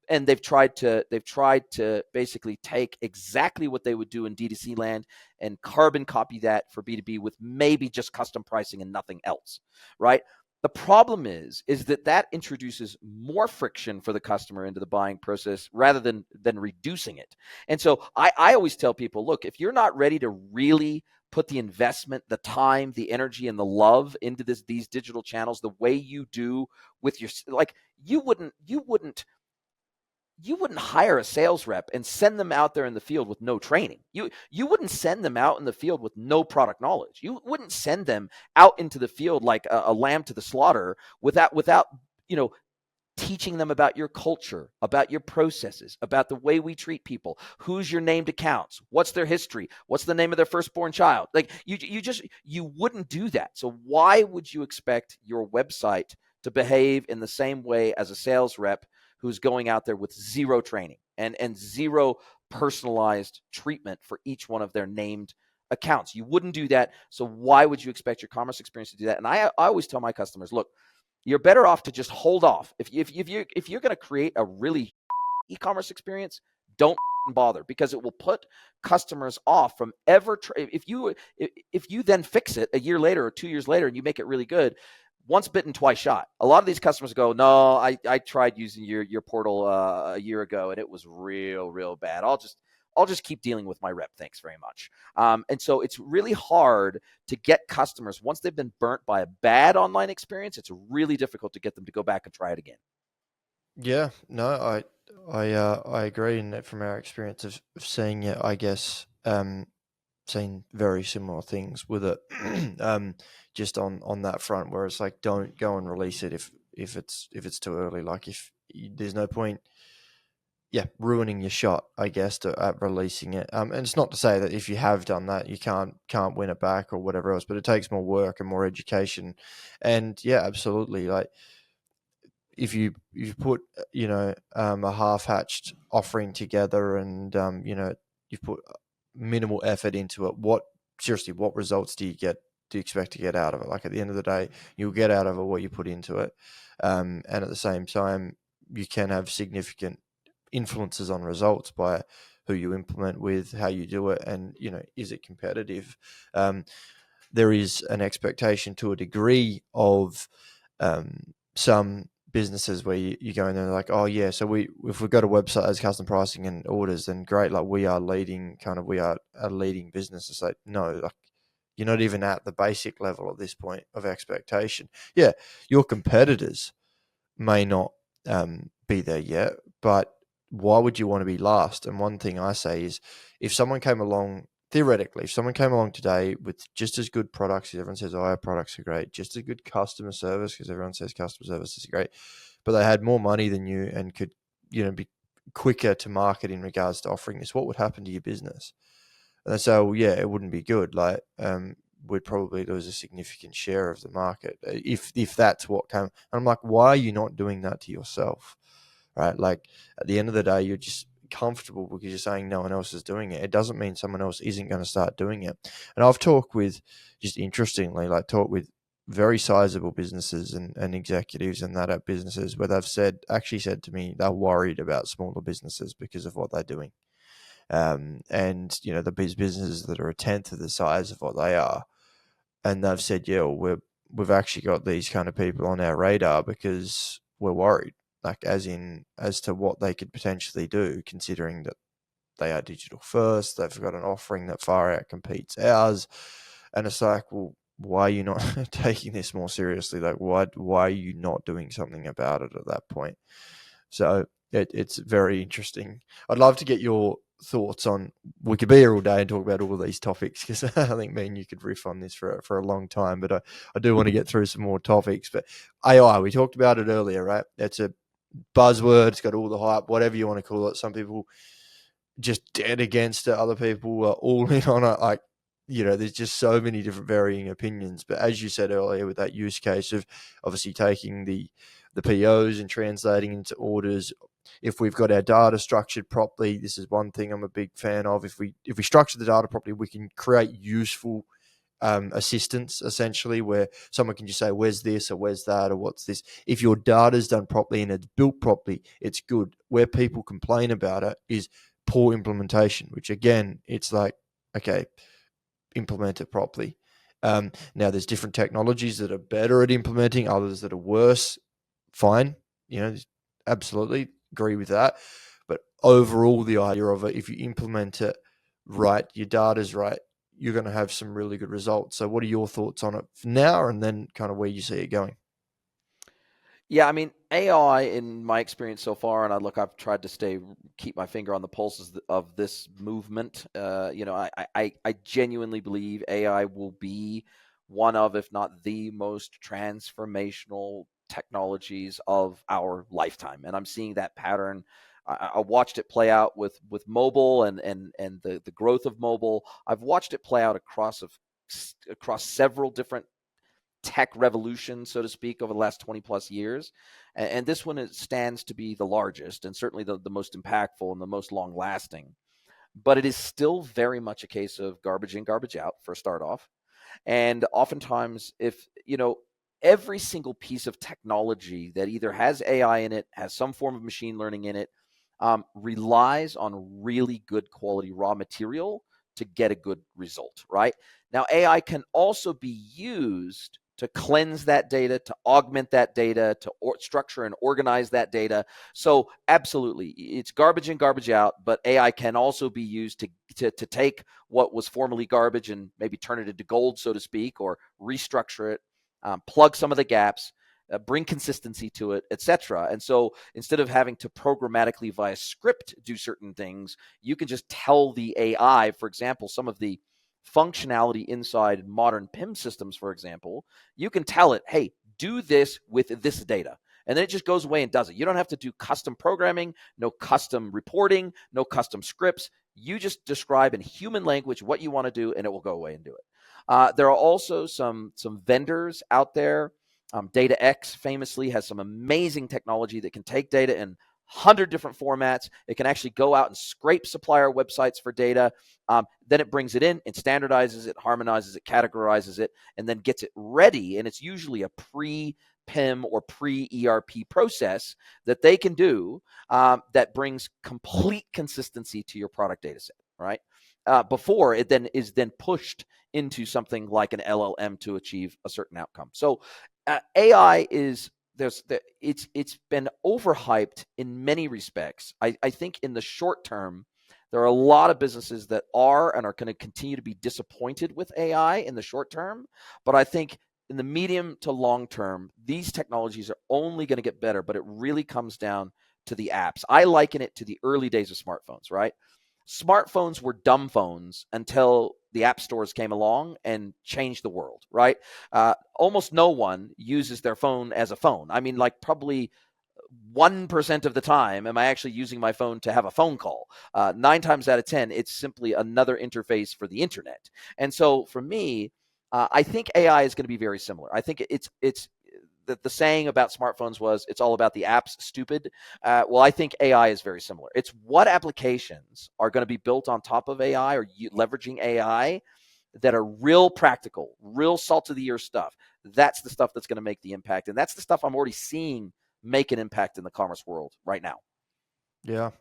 and they've tried to basically take exactly what they would do in D2C land and carbon copy that for B2B with maybe just custom pricing and nothing else, right? The problem is that introduces more friction for the customer into the buying process rather than reducing it. And so I always tell people, look, if you're not ready to really put the investment, the time, the energy, and the love into these digital channels the way you do with your, like, you wouldn't hire a sales rep and send them out there in the field with no training. You wouldn't send them out in the field with no product knowledge. You wouldn't send them out into the field like a lamb to the slaughter without teaching them about your culture, about your processes, about the way we treat people, who's your named accounts, what's their history, what's the name of their firstborn child. Like you wouldn't do that. So why would you expect your website to behave in the same way as a sales rep who's going out there with zero training and zero personalized treatment for each one of their named accounts? You wouldn't do that. So why would you expect your commerce experience to do that? And I always tell my customers, look, you're better off to just hold off. If you're going to create a really e-commerce experience, don't bother, because it will put customers off from ever. If you then fix it a year later or 2 years later and you make it really good, once bitten, twice shot. A lot of these customers go, no, I tried using your portal a year ago and it was real bad. I'll just keep dealing with my rep. Thanks very much. And so it's really hard to get customers, once they've been burnt by a bad online experience, it's really difficult to get them to go back and try it again. Yeah, no, I agree. And from our experience of seeing it, I guess, seen very similar things with it, just on that front, where it's like, don't go and release it if it's too early. Like, there's no point, ruining your shot, I guess, at releasing it. And it's not to say that if you have done that, you can't win it back or whatever else, but it takes more work and more education. And yeah, absolutely. Like, if you put a half-hatched offering together and you've put minimal effort into it, what results do you get do you expect to get out of it? Like at the end of the day, you'll get out of it what you put into it. And at the same time, you can have significant influences on results by who you implement with, how you do it, and, is it competitive? There is an expectation to a degree of some businesses where you go in there and like, oh yeah, so if we've got a website as custom pricing and orders, then great, like we are a leading business. It's like, no, like you're not even at the basic level at this point of expectation. Yeah, your competitors may not be there yet, but why would you want to be last? And one thing I say is, if someone came along, theoretically, if someone came along today with just as good products, because everyone says, oh, our products are great, just as good customer service, because everyone says customer service is great, but they had more money than you and could, be quicker to market in regards to offering this, what would happen to your business? And so, yeah, it wouldn't be good. Like, we'd probably lose a significant share of the market if that's what came. And I'm like, why are you not doing that to yourself? Right? Like at the end of the day, you're just comfortable because you're saying no one else is doing it. It doesn't mean someone else isn't going to start doing it. And I've talked with, just interestingly, with very sizable businesses and executives and that at businesses where they've actually said to me they're worried about smaller businesses because of what they're doing. And the businesses that are a tenth of the size of what they are, and they've said, yeah, well, we've actually got these kind of people on our radar because we're worried, like as to what they could potentially do, considering that they are digital first, they've got an offering that far out competes ours, and it's like, well, why are you not taking this more seriously? Like, why are you not doing something about it at that point? So it's very interesting. I'd love to get your thoughts on. We could be here all day and talk about all of these topics, because I think me and you could riff on this for a long time. But I do want to get through some more topics. But AI, we talked about it earlier, right? It's a buzzword. It's got all the hype, whatever you want to call it. Some people just dead against it. Other people are all in on it. Like, there's just so many different varying opinions. But as you said earlier, with that use case of obviously taking the POs and translating into orders, if we've got our data structured properly, this is one thing I'm a big fan of. If we structure the data properly, we can create useful assistance, essentially, where someone can just say, where's this or where's that or what's this? If your data's done properly and it's built properly, it's good. Where people complain about it is poor implementation, which again, it's like, okay, implement it properly. Now, there's different technologies that are better at implementing, others that are worse. Fine, absolutely agree with that. But overall, the idea of it, if you implement it right, your data's right, you're going to have some really good results. So what are your thoughts on it now, and then kind of where you see it going? Yeah, I mean, AI, in my experience so far, and I've tried to keep my finger on the pulses of this movement. I genuinely believe AI will be one of, if not the most transformational technologies of our lifetime. And I'm seeing that pattern. I watched it play out with mobile and the growth of mobile. I've watched it play out across several different tech revolution, so to speak, over the last 20 plus years. And this one stands to be the largest and certainly the most impactful and the most long lasting. But it is still very much a case of garbage in, garbage out for a start off. And oftentimes, if, every single piece of technology that either has AI in it, has some form of machine learning in it, relies on really good quality raw material to get a good result, right? Now, AI can also be used to cleanse that data, to augment that data, to structure and organize that data. So absolutely, it's garbage in, garbage out, but AI can also be used to take what was formerly garbage and maybe turn it into gold, so to speak, or restructure it, plug some of the gaps, bring consistency to it, etc. And so instead of having to programmatically via script do certain things, you can just tell the AI, for example, some of the functionality inside modern PIM systems, for example, you can tell it, hey, do this with this data. And then it just goes away and does it. You don't have to do custom programming, no custom reporting, no custom scripts. You just describe in human language what you want to do, and it will go away and do it. There are also some vendors out there. DataX famously has some amazing technology that can take data and 100 different formats. It can actually go out and scrape supplier websites for data. Then it brings it in and standardizes it, harmonizes it, categorizes it, and then gets it ready. And it's usually a pre-PIM or pre-ERP process that they can do that brings complete consistency to your product data set, right? Before it then is then pushed into something like an LLM to achieve a certain outcome. So AI is it's been overhyped in many respects. I think in the short term, there are a lot of businesses that are and are going to continue to be disappointed with AI in the short term. But I think in the medium to long term, these technologies are only going to get better, but it really comes down to the apps. I liken it to the early days of smartphones, right? Smartphones were dumb phones until the app stores came along and changed the world, right? Almost no one uses their phone as a phone. I mean, like probably 1% of the time am I actually using my phone to have a phone call. 9 times out of 10, it's simply another interface for the internet. And so for me, I think AI is going to be very similar. I think it's the saying about smartphones was it's all about the apps, stupid. Well, I think AI is very similar. It's what applications are going to be built on top of AI or leveraging AI that are real practical, real salt of the earth stuff. That's the stuff that's going to make the impact. And that's the stuff I'm already seeing make an impact in the commerce world right now. Yeah,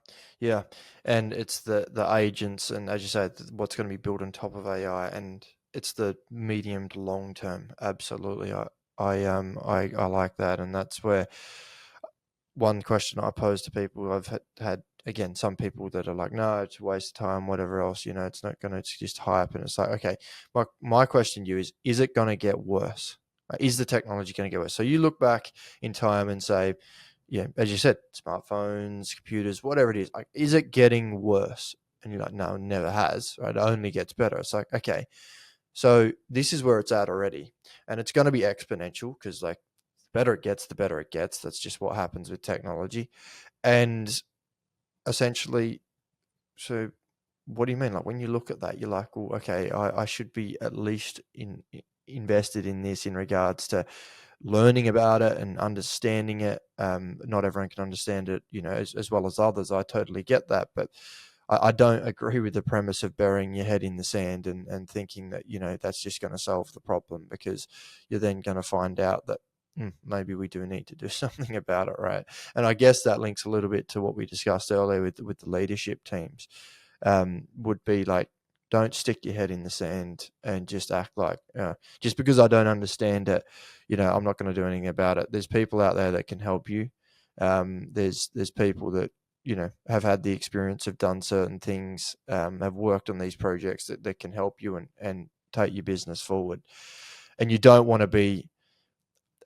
yeah, and it's the agents, and as you say, what's going to be built on top of AI, and it's the medium to long term. Absolutely, I like that, and that's where one question I pose to people. I've had again some people that are like, no, it's a waste of time, whatever else, it's not going to, it's just hype, and it's like, okay, my question to you is it going to get worse? Is the technology going to get worse? So you look back in time and say, yeah, as you said, smartphones, computers, whatever it is, like, is it getting worse? And you're like, no, it never has, right? It only gets better. It's like, okay, so this is where it's at already. And it's going to be exponential because like the better it gets, the better it gets. That's just what happens with technology. And essentially, so what do you mean? Like when you look at that, you're like, well, okay, I should be at least invested in this in regards to learning about it and understanding it. Not everyone can understand it, as well as others. I totally get that, but I don't agree with the premise of burying your head in the sand and thinking that, that's just going to solve the problem, because you're then going to find out that maybe we do need to do something about it, right? And I guess that links a little bit to what we discussed earlier with the leadership teams. Would be like, don't stick your head in the sand and just act like, just because I don't understand it, I'm not going to do anything about it. There's people out there that can help you. There's people that, have had the experience, have done certain things, have worked on these projects that can help you and take your business forward. And you don't want to be,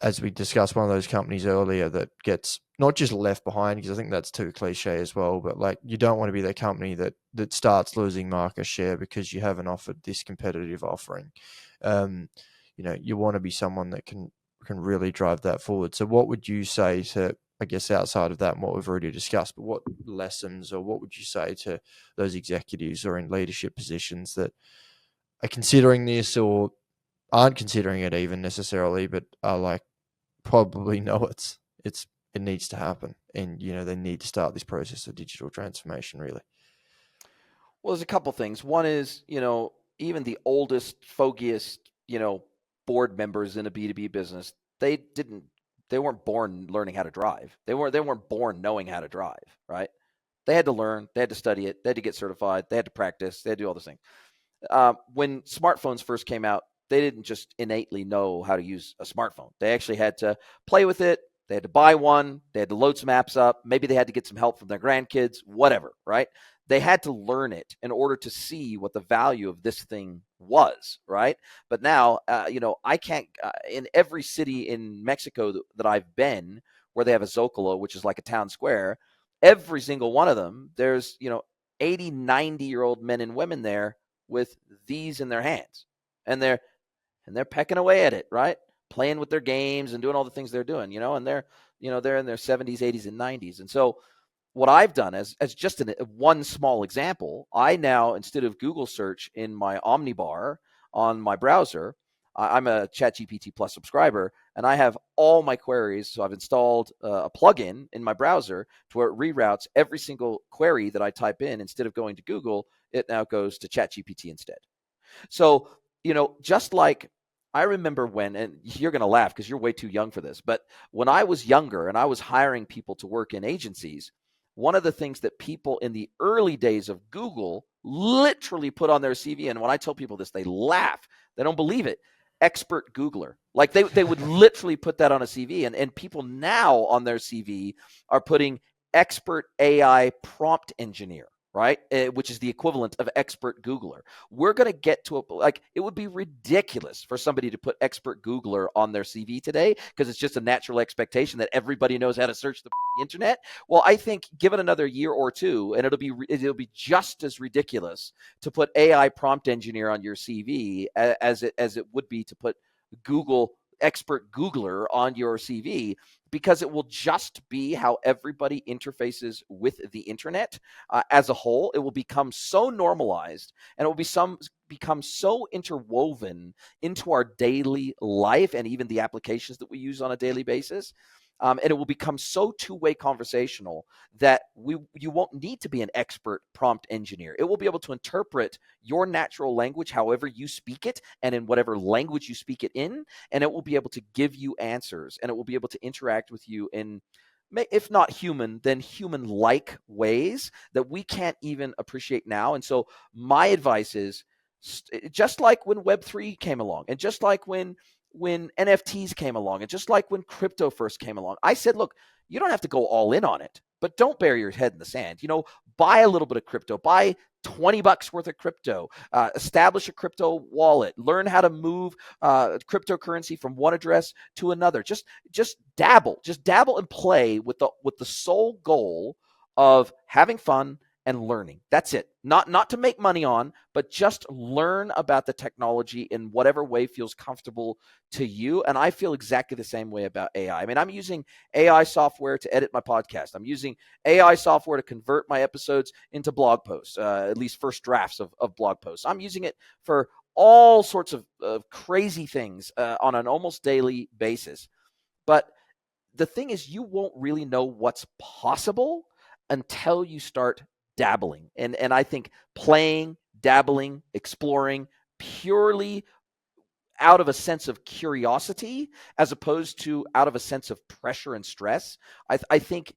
as we discussed, one of those companies earlier that gets not just left behind, because I think that's too cliche as well, but like you don't want to be that company that starts losing market share because you haven't offered this competitive offering. You want to be someone that can really drive that forward. So what would you say to, I guess, outside of that and what we've already discussed, but what lessons or what would you say to those executives or in leadership positions that are considering this or aren't considering it even necessarily, but are like, probably know it needs to happen, and they need to start this process of digital transformation really? Well, there's a couple things. One is, even the oldest, fogiest, board members in a B2B business, they weren't born learning how to drive. They weren't born knowing how to drive, right? They had to learn, they had to study it, they had to get certified, they had to practice, they had to do all those things. When smartphones first came out, they didn't just innately know how to use a smartphone. They actually had to play with it. They had to buy one. They had to load some apps up. Maybe they had to get some help from their grandkids, whatever, right? They had to learn it in order to see what the value of this thing was, right? But now, I can't, in every city in Mexico that I've been, where they have a Zocalo, which is like a town square, every single one of them, there's, 80, 90-year-old men and women there with these in their hands. And they're pecking away at it, right? Playing with their games and doing all the things they're doing, and they're in their 70s, 80s, and 90s. And so what I've done as just one small example, I now, instead of Google search in my Omnibar on my browser, I'm a ChatGPT Plus subscriber, and I have all my queries. So I've installed a plugin in my browser to where it reroutes every single query that I type in. Instead of going to Google, it now goes to ChatGPT instead. So, just like I remember when, and you're going to laugh because you're way too young for this, but when I was younger and I was hiring people to work in agencies, one of the things that people in the early days of Google literally put on their CV, and when I tell people this, they laugh. They don't believe it. Expert Googler. Like they would literally put that on a CV, and people now on their CV are putting expert AI prompt engineer, right? Which is the equivalent of expert Googler. We're going to get to it would be ridiculous for somebody to put expert Googler on their CV today because it's just a natural expectation that everybody knows how to search the internet. Well, I think give it another year or two, and it'll be just as ridiculous to put AI prompt engineer on your CV as it would be to put Google expert Googler on your CV, because it will just be how everybody interfaces with the internet as a whole. It will become so normalized, and it will become so interwoven into our daily life and even the applications that we use on a daily basis. And it will become so two-way conversational that you won't need to be an expert prompt engineer. It will be able to interpret your natural language however you speak it and in whatever language you speak it in, and it will be able to give you answers, and it will be able to interact with you in, if not human, then human-like ways that we can't even appreciate now. And so my advice is, just like when Web3 came along, and just like when NFTs came along, and just like when crypto first came along, I said, look, you don't have to go all in on it, but don't bury your head in the sand. Buy a little bit of crypto, buy $20 worth of crypto, establish a crypto wallet, learn how to move cryptocurrency from one address to another. Just dabble and play with the sole goal of having fun and learning. That's it. Not to make money on, but just learn about the technology in whatever way feels comfortable to you. And I feel exactly the same way about AI. I mean, I'm using AI software to edit my podcast. I'm using AI software to convert my episodes into blog posts, at least first drafts of blog posts. I'm using it for all sorts of crazy things on an almost daily basis. But the thing is, you won't really know what's possible until you start dabbling. And I think playing, dabbling, exploring purely out of a sense of curiosity as opposed to out of a sense of pressure and stress. I think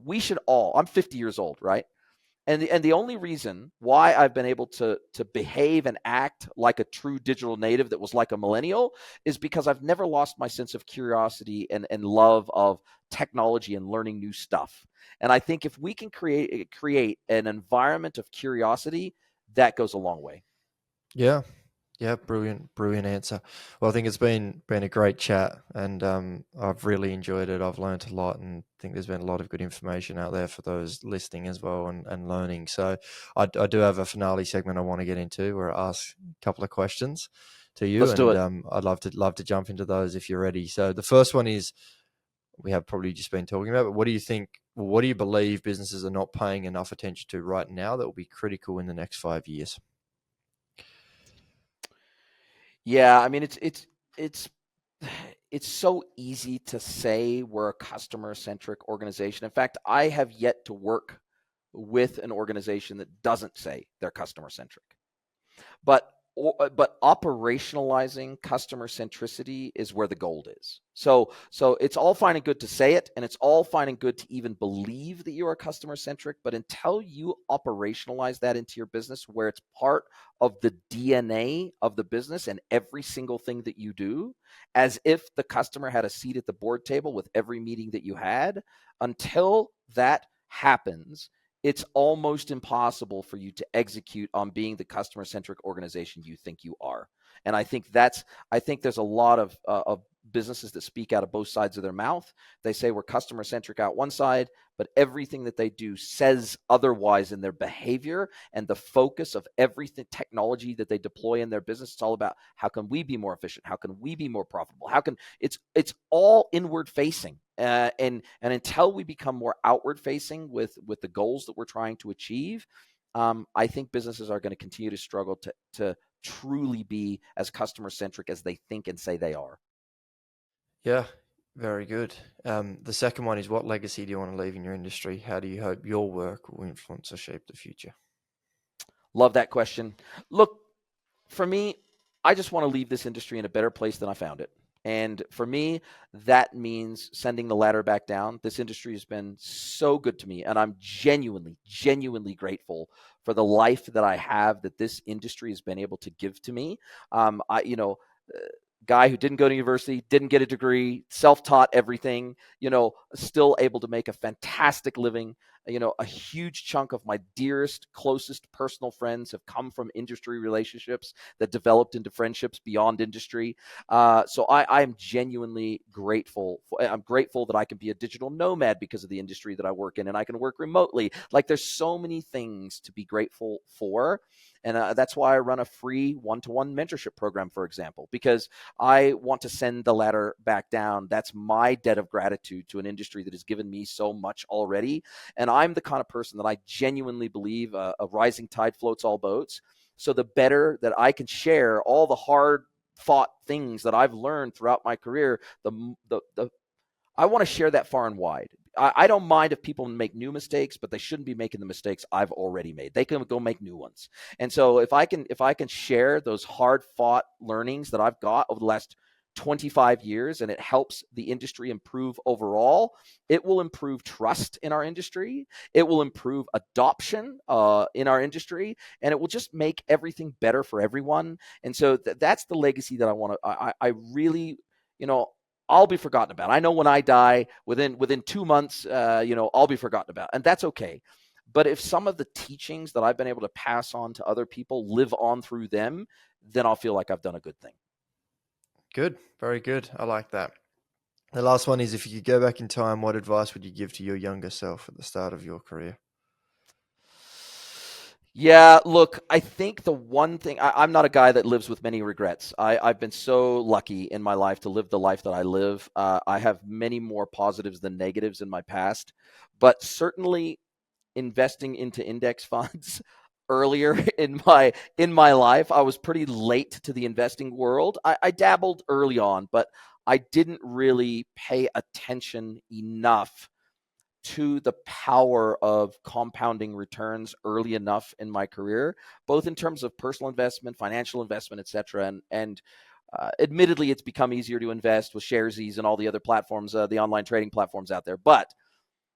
we should all, I'm 50 years old, right? And the only reason why I've been able to behave and act like a true digital native that was like a millennial is because I've never lost my sense of curiosity and love of technology and learning new stuff. And I think if we can create an environment of curiosity, that goes a long way. Yeah. Yeah, brilliant answer. Well, I think it's been a great chat, and I've really enjoyed it. I've learned a lot, and think there's been a lot of good information out there for those listening as well and learning. So I do have a finale segment I want to get into where I ask a couple of questions to you. Let's do it. I'd love to jump into those if you're ready. So the first one is, we have probably just been talking about, but what do you believe businesses are not paying enough attention to right now that will be critical in the next 5 years? Yeah, I mean, it's so easy to say we're a customer-centric organization. In fact, I have yet to work with an organization that doesn't say they're customer-centric. But operationalizing customer centricity is where the gold is. So it's all fine and good to say it, and it's all fine and good to even believe that you are customer centric. But until you operationalize that into your business, where it's part of the DNA of the business and every single thing that you do, as if the customer had a seat at the board table with every meeting that you had, until that happens, it's almost impossible for you to execute on being the customer-centric organization you think you are. And I think there's a lot of businesses that speak out of both sides of their mouth. They say we're customer-centric out one side, but everything that they do says otherwise in their behavior and the focus of everything technology that they deploy in their business. It's all about how can we be more efficient? How can we be more profitable? It's all inward facing. And until we become more outward facing with the goals that we're trying to achieve, I think businesses are going to continue to struggle to truly be as customer centric as they think and say they are. Yeah, very good. The second one is, what legacy do you want to leave in your industry? How do you hope your work will influence or shape the future? Love that question. Look, for me, I just want to leave this industry in a better place than I found it. And for me, that means sending the ladder back down. This industry has been so good to me, and I'm genuinely, genuinely grateful for the life that I have that this industry has been able to give to me. Guy who didn't go to university, didn't get a degree, self-taught everything, still able to make a fantastic living. A huge chunk of my dearest, closest personal friends have come from industry relationships that developed into friendships beyond industry. So I am genuinely grateful. I'm grateful that I can be a digital nomad because of the industry that I work in, and I can work remotely. Like, there's so many things to be grateful for. And that's why I run a free one-to-one mentorship program, for example, because I want to send the ladder back down. That's my debt of gratitude to an industry that has given me so much already. And I'm the kind of person that I genuinely believe a rising tide floats all boats. So the better that I can share all the hard fought things that I've learned throughout my career, I want to share that far and wide. I don't mind if people make new mistakes, but they shouldn't be making the mistakes I've already made. They can go make new ones. And so if I can share those hard fought learnings that I've got over the last 25 years, and it helps the industry improve overall, it will improve trust in our industry. It will improve adoption in our industry, and it will just make everything better for everyone. And so that's the legacy that I want to, I really, I'll be forgotten about. I know when I die, within 2 months, I'll be forgotten about, and that's okay. But if some of the teachings that I've been able to pass on to other people live on through them, then I'll feel like I've done a good thing. Good. Very good. I like that. The last one is, if you could go back in time, what advice would you give to your younger self at the start of your career? Yeah, look, I think the one thing, I'm not a guy that lives with many regrets. I've been so lucky in my life to live the life that I live. I have many more positives than negatives in my past, but certainly investing into index funds earlier in my life. I was pretty late to the investing world. I dabbled early on, but I didn't really pay attention enough to the power of compounding returns early enough in my career, both in terms of personal investment, financial investment, et cetera. And admittedly, it's become easier to invest with Sharesies and all the other platforms, the online trading platforms out there. But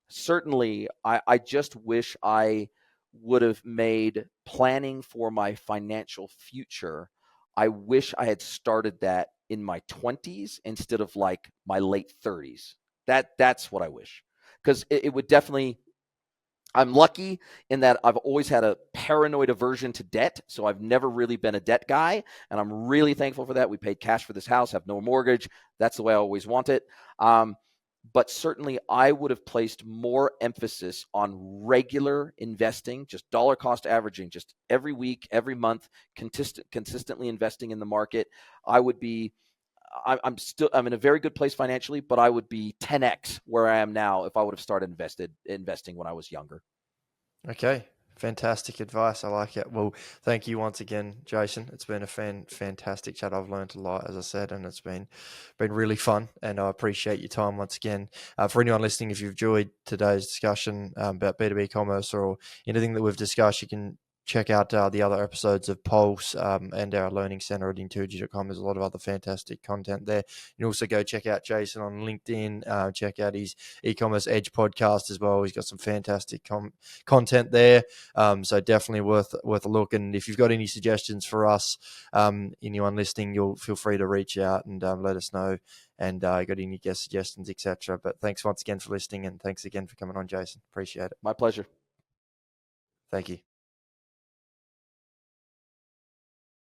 certainly, I just wish I would have made planning for my financial future. I wish I had started that in my 20s instead of like my late 30s. That's what I wish. Because it would definitely, I'm lucky in that I've always had a paranoid aversion to debt. So I've never really been a debt guy. And I'm really thankful for that. We paid cash for this house, have no mortgage. That's the way I always want it. But certainly I would have placed more emphasis on regular investing, just dollar cost averaging, just every week, every month, consistently investing in the market. I'm in a very good place financially, but I would be 10x where I am now if I would have started investing when I was younger. Okay. Fantastic advice. I like it. Well, thank you once again, Jason. It's been a fantastic chat. I've learned a lot, as I said, and it's been really fun, and I appreciate your time once again. For anyone listening, if you've enjoyed today's discussion about B2B commerce or anything that we've discussed, you can check out the other episodes of Pulse and our learning center at Intuji.com. There's a lot of other fantastic content there. You can also go check out Jason on LinkedIn, check out his e-commerce edge podcast as well. He's got some fantastic content there. So definitely worth a look. And if you've got any suggestions for us, anyone listening, you'll feel free to reach out and let us know. And got any guest suggestions, etc. But thanks once again for listening, and thanks again for coming on, Jason. Appreciate it. My pleasure. Thank you.